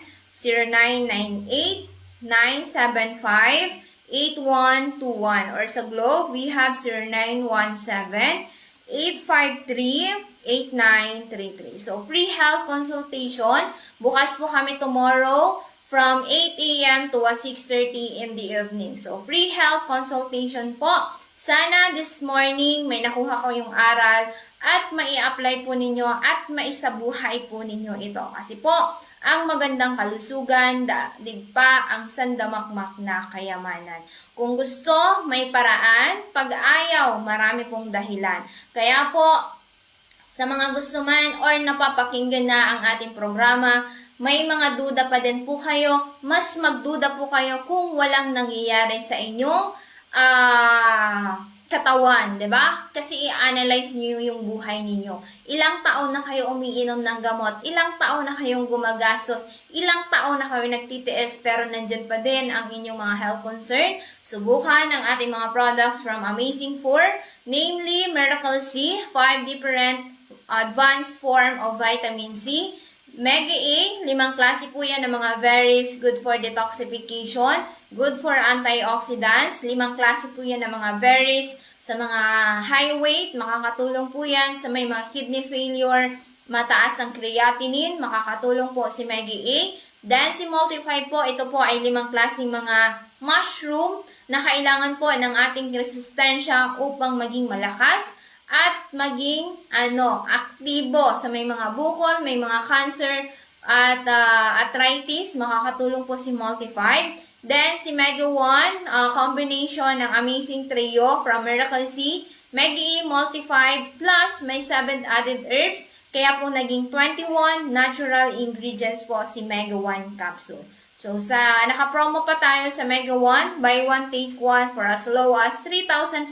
0998-975-8121. or sa Globe, we have 0917-853-8933. So, free health consultation. Bukas po kami tomorrow from 8 a.m. to 6:30 in the evening. So, free health consultation po. Sana this morning may nakuha ko yung aral at mai-apply po ninyo at maisabuhay po ninyo ito. Kasi po, ang magandang kalusugan, daig pa ang sandamakmak na kayamanan. Kung gusto, may paraan. Pag ayaw, marami pong dahilan. Kaya po, sa mga gusto man or napapakinggan na ang ating programa, may mga duda pa din po kayo, mas magduda po kayo kung walang nangyayari sa inyong katawan, 'di ba? Kasi i-analyze niyo yung buhay ninyo. Ilang taon na kayo umiinom ng gamot, ilang taon na kayong gumagastos, ilang taon na kayo nagtitiis pero nandyan pa din ang inyong mga health concern. Subukan ang ating mga products from Amazing 4, namely Miracle C, 5 different advanced form of vitamin C, Mega A, 5 klase po yan ng mga berries, good for detoxification, good for antioxidants, 5 klase po yan ng mga berries, sa mga high weight, makakatulong po yan, sa may mga kidney failure, mataas ang creatinine, makakatulong po si Mega A. Then si Multify po, ito po ay 5 klaseng mga mushroom na kailangan po ng ating resistensya upang maging malakas at maging aktibo sa may mga bukol, may mga cancer at arthritis, makakatulong po si Multify. Then si Mega 1, combination ng Amazing Trio from Miracle C, Mega E, Multify, plus may 7 added herbs, kaya po naging 21 natural ingredients po si Mega 1 capsule. So, naka-promo pa tayo sa Mega 1, buy 1, take 1 for as low as 3,500.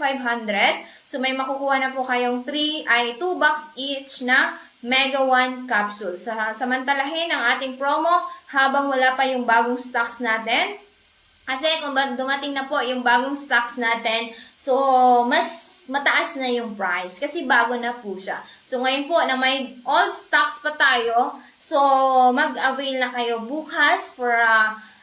So, may makukuha na po kayong 2 box each na Mega 1 capsule. So, samantalahin ang ating promo habang wala pa yung bagong stocks natin. Kasi kung dumating na po yung bagong stocks natin, so mas mataas na yung price kasi bago na po siya. So ngayon po na may old stocks pa tayo, so mag-avail na kayo bukas for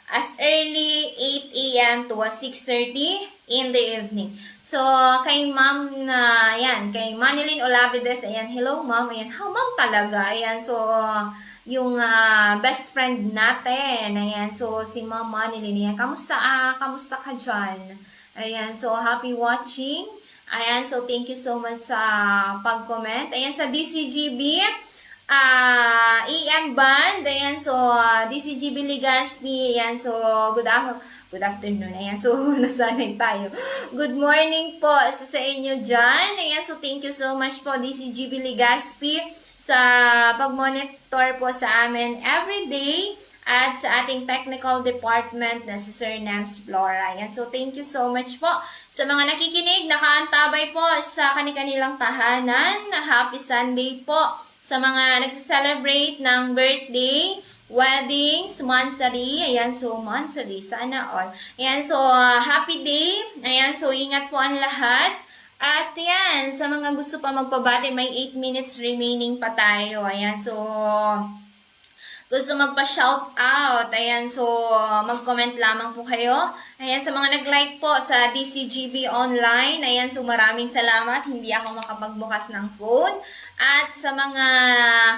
as early 8 a.m. to 6:30 in the evening. So kay ma'am na, kay Manilyn Olavides, ayan, hello ma'am, ayan, how ma'am talaga, ayan, so yung best friend natin. Ayan, so si Ma'am Manilyn, ayan, kamusta ka dyan? Ayan, so happy watching. Ayan, so thank you so much sa pag-comment. Ayan, sa DCGB, EM Band, ayan, so DCGB Legazpi, ayan, so good afternoon, ayan, so nasanay tayo. Good morning po sa inyo dyan. Ayan, so thank you so much po DCGB Legazpi sa pag-monitor po sa amin everyday at sa ating technical department na si Sir Nams Flora. Yan. So, thank you so much po sa mga nakikinig, nakaantabay po sa kanilang tahanan. Happy Sunday po sa mga nagsa-celebrate ng birthday, weddings, mansari. Ayan, so mansari, sana all. Ayan, so happy day. Ayan, so ingat po ang lahat. At yan, sa mga gusto pa magpabati, may 8 minutes remaining pa tayo. Ayan, so gusto magpa-shout out. Ayan, so mag-comment lamang po kayo. Ayan, sa mga nag-like po sa DCGB online. Ayan, so maraming salamat. Hindi ako makapagbukas ng phone. At sa mga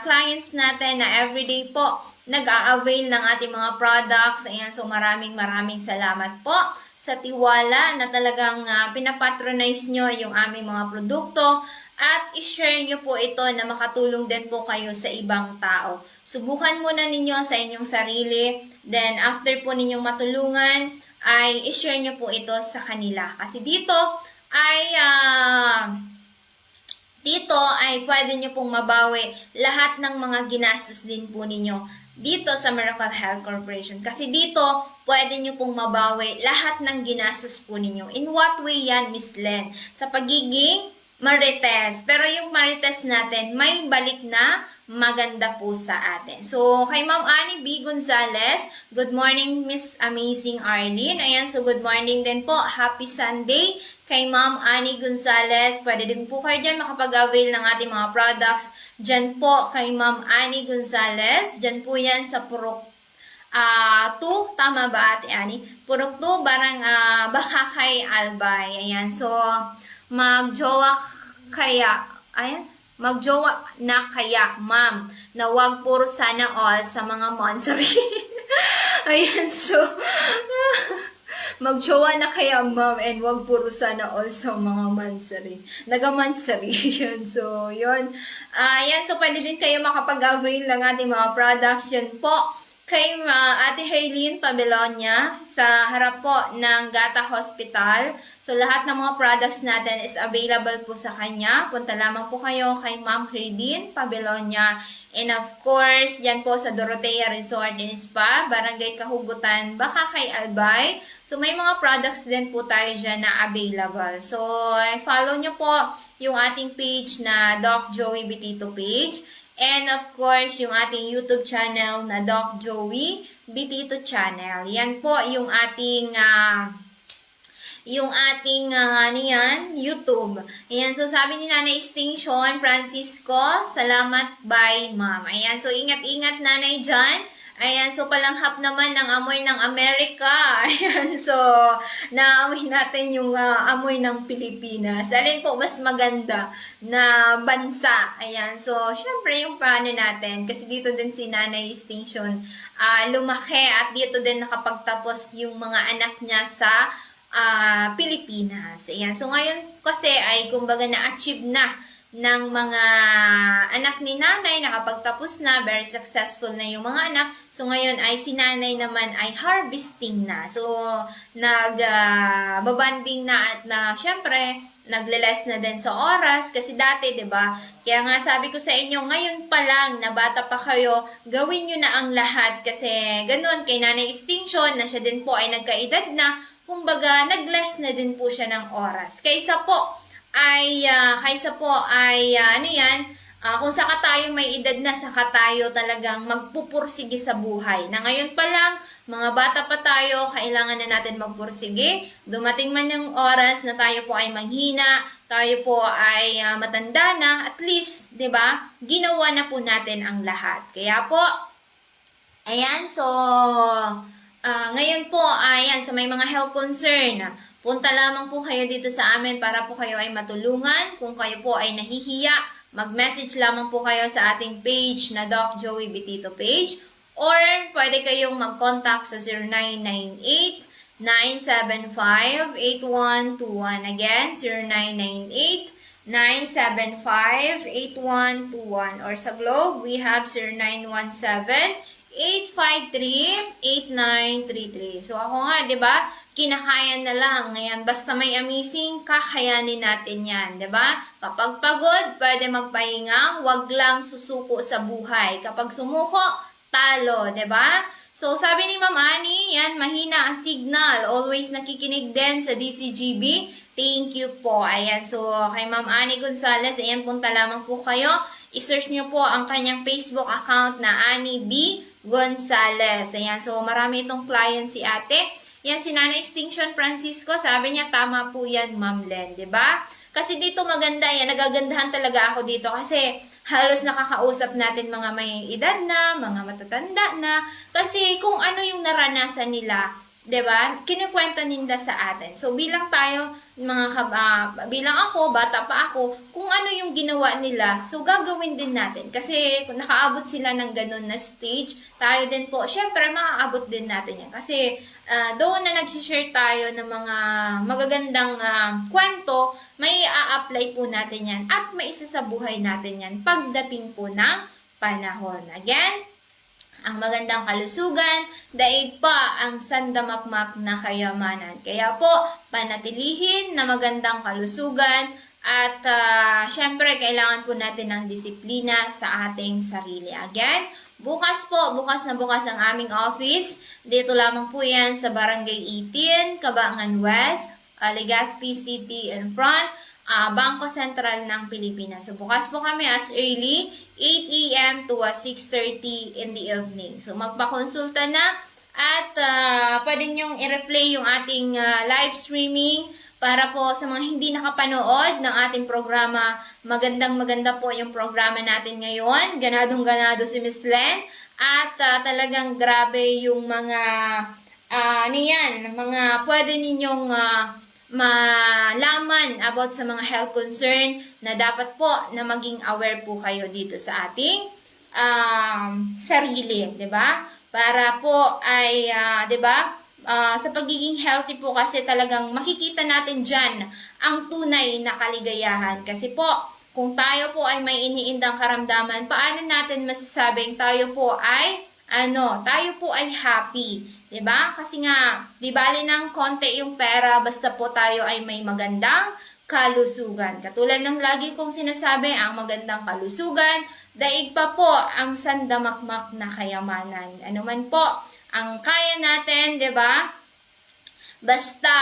clients natin na everyday po nag-a-avail ng ating mga products. Ayan, so maraming salamat po sa tiwala na talagang pinapatronize nyo yung aming mga produkto at i-share nyo po ito na makatulong din po kayo sa ibang tao. Subukan muna ninyo sa inyong sarili, then after po ninyong matulungan, ay i-share nyo po ito sa kanila. Kasi dito ay pwede nyo pong mabawi lahat ng mga ginastos din po ninyo dito sa Miracle Health Corporation. Kasi dito, pwede nyo pong mabawi lahat ng ginastos po ninyo. In what way yan, Miss Len? Sa pagiging marites. Pero yung marites natin, may balik na maganda po sa atin. So, kay Ma'am Annie B. Gonzalez, good morning, Miss Amazing Arlene. Ayan, so good morning din po. Happy Sunday. Kay Ma'am Annie Gonzalez, pwede din po kayo dyan makapag-avail ng ating mga products. Dyan po kay Ma'am Annie Gonzalez. Dyan po yan sa Purok 2. Tama ba, Ate Annie? Purok 2, barang Bakakay Albay. Ayan, so magjowa na kaya, ma'am, na wag puro sana all sa mga monthsary. Ayan, so magjowa na kaya, ma'am, and wag puro sana all sa mga mansari. Naga-mansari. Yan. So, yun. Yan. So, pwede din kayo makapag-avail ng ating mga products. Yan po. Kay Ate Herlene Pabelonia sa harap po ng Gata Hospital. So, lahat ng mga products natin is available po sa kanya. Punta lamang po kayo kay Ma'am Herlene Pabelonia. And of course, yan po sa Dorotea Resort and Spa, Barangay Kahubutan, Bakakay Albay. So, may mga products din po tayo dyan na available. So, follow nyo po yung ating page na Doc Joey Betito page. And of course, yung ating YouTube channel na Doc Joey Betito channel. Yan po yung ating YouTube. Ayan, so sabi ni Nanay Extinction Francisco, salamat, bye, ma'am. Ayan, so ingat-ingat, Nanay dyan. Ayan, so palanghap naman ng amoy ng Amerika. Ayan, so naamoy natin yung amoy ng Pilipinas. Alin po mas maganda na bansa? Ayan, so syempre yung paano natin, kasi dito din si Nanay Extinction lumaki at dito din nakapagtapos yung mga anak niya sa Pilipinas. Ayan. So, ngayon kasi ay kumbaga na-achieve na ng mga anak ni nanay, nakapagtapos na, very successful na yung mga anak. So, ngayon ay si nanay naman ay harvesting na. So, babanding na at na syempre, nagle-less na din sa oras kasi dati, 'di ba? Kaya nga sabi ko sa inyo, ngayon pa lang na bata pa kayo, gawin niyo na ang lahat kasi ganoon kay Nanay Extinction na siya din po ay nagkaedad na, kumbaga nag-less na din po siya ng oras. Kaysa po ay kung saka tayo may edad na, saka tayo talagang magpupursige sa buhay. Na ngayon pa lang, mga bata pa tayo, kailangan na natin magpursige. Dumating man yung oras na tayo po ay manghina, tayo po ay matanda na, at least, 'di ba? Ginawa na po natin ang lahat. Kaya po, ayan, so ngayon po, ayan, sa may mga health concern, punta lamang po kayo dito sa amin para po kayo ay matulungan. Kung kayo po ay nahihiya, mag-message lamang po kayo sa ating page na Doc Joey Betito page. Or pwede kayong mag-contact sa 0998-975-8121. Again, 0998-975-8121. Or sa Globe, we have 0917-853-8933. So ako nga, 'di ba? Kinakaya na lang. Ngayon, basta may amazing, kakayanin natin 'yan, 'di ba? Kapag pagod, pwede magpahinga, 'wag lang susuko sa buhay. Kapag sumuko, talo, 'di ba? So sabi ni Ma'am Annie, yan, mahina ang signal. Always nakikinig din sa DCGB. Thank you po. Ayan, so kay Ma'am Annie Gonzalez, ayan, punta lamang po kayo. I-search nyo po ang kanyang Facebook account na Annie B. Gonzalez. Ayan, so marami itong client si ate. Yan, si Nanay Extinction Francisco, sabi niya, tama po yan, Ma'am Len, 'di ba? Kasi dito maganda yan, nagagandahan talaga ako dito kasi halos nakakausap natin mga may edad na, mga matatanda na, kasi kung ano yung naranasan nila, 'di ba? Kinikwento nila sa atin. So bilang tayo bilang ako, bata pa ako, kung ano yung ginawa nila, so gagawin din natin. Kasi kung nakaabot sila ng ganun na stage, tayo din po, syempre maaabot din natin yan. Kasi doon na nag-share tayo ng mga magagandang kwento, may a-apply po natin yan at may isa sa buhay natin yan pagdating po ng panahon. Again, ang magandang kalusugan, daig pa ang sandamakmak na kayamanan. Kaya po, panatilihin na magandang kalusugan at syempre, kailangan po natin ng disiplina sa ating sarili. Again, bukas na bukas ang aming office. Dito lamang po yan sa Barangay 18, Cabangan West, Legazpi City in front, Bangko Sentral ng Pilipinas. So, bukas po kami as early 8 a.m. to 6:30 in the evening. So, magpakonsulta na at pwede nyong i-replay yung ating live streaming para po sa mga hindi nakapanood ng ating programa. Maganda po yung programa natin ngayon. Ganadong-ganado si Miss Len. At talagang grabe yung mga mga pwede ninyong malaman about sa mga health concern na dapat po na maging aware po kayo dito sa ating sarili, 'di ba? Para po ay 'di ba? Sa pagiging healthy po kasi talagang makikita natin diyan ang tunay na kaligayahan. Kasi po kung tayo po ay may iniindang karamdaman, paano natin masasabing tayo po ay happy, 'di ba? Kasi nga, di bali ng konti yung pera basta po tayo ay may magandang kalusugan. Katulad ng lagi kong sinasabi, ang magandang kalusugan, daig pa po ang sandamakmak na kayamanan. Ano man po ang kaya natin, 'di ba? Basta,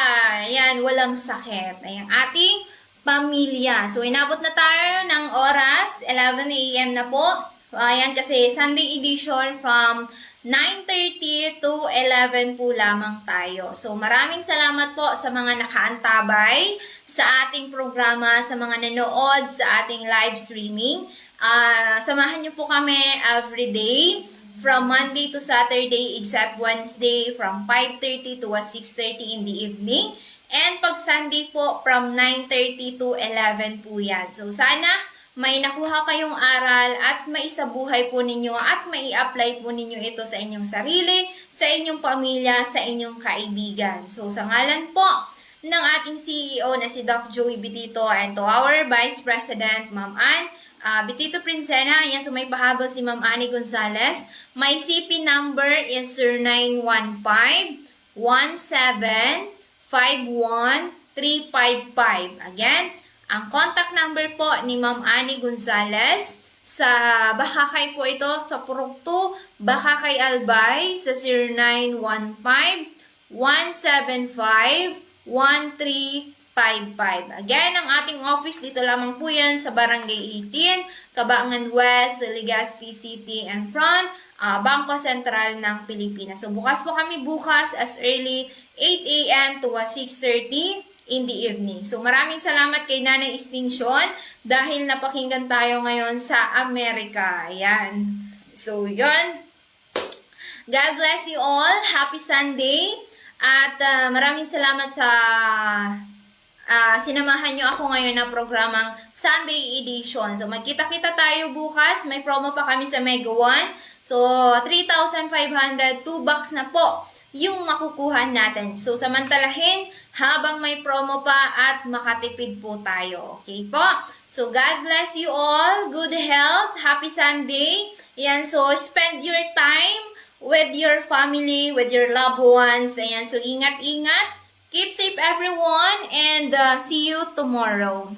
yan, walang sakit. Ayan, ating pamilya. So, inabot na tayo ng oras, 11 a.m. na po. Ayan, kasi Sunday edition from 9:30 to 11 po lamang tayo. So, maraming salamat po sa mga nakaantabay sa ating programa, sa mga nanood sa ating live streaming. Samahan niyo po kami every day from Monday to Saturday except Wednesday from 5:30 to 6:30 in the evening. And pag Sunday po from 9:30 to 11 po yan. So, sana may nakuha kayong aral at maisabuhay po ninyo at mai-apply po ninyo ito sa inyong sarili, sa inyong pamilya, sa inyong kaibigan. So, sa ngalan po ng ating CEO na si Doc Joey Bitito and to our Vice President, Ma'am Ann Bitito Princena, yan, so may pahabol si Ma'am Annie Gonzalez. My CP number is 0915-1751-355. Again, ang contact number po ni Ma'am Annie Gonzalez sa Bakakay po ito, sa Purok 2, Bakakay Albay sa 0915-175-1355. Again, ang ating office dito lamang po yan sa Barangay 18, Cabangan West, Legazpi City and Front, Bangko Sentral ng Pilipinas. So, bukas po kami bukas as early 8 a.m. to 6:30 in the evening. So, maraming salamat kay Nanay Extinction dahil napakinggan tayo ngayon sa Amerika. Ayan. So, yun. God bless you all. Happy Sunday. At maraming salamat sa sinamahan nyo ako ngayon na programang Sunday Edition. So, magkita-kita tayo bukas. May promo pa kami sa Mega One. So, 3,500, 2 bucks na po yung makukuha natin. So, samantalahin habang may promo pa at makatipid po tayo. Okay po? So, God bless you all. Good health. Happy Sunday. Ayan, so spend your time with your family, with your loved ones. Ayan, so ingat-ingat. Keep safe everyone and see you tomorrow.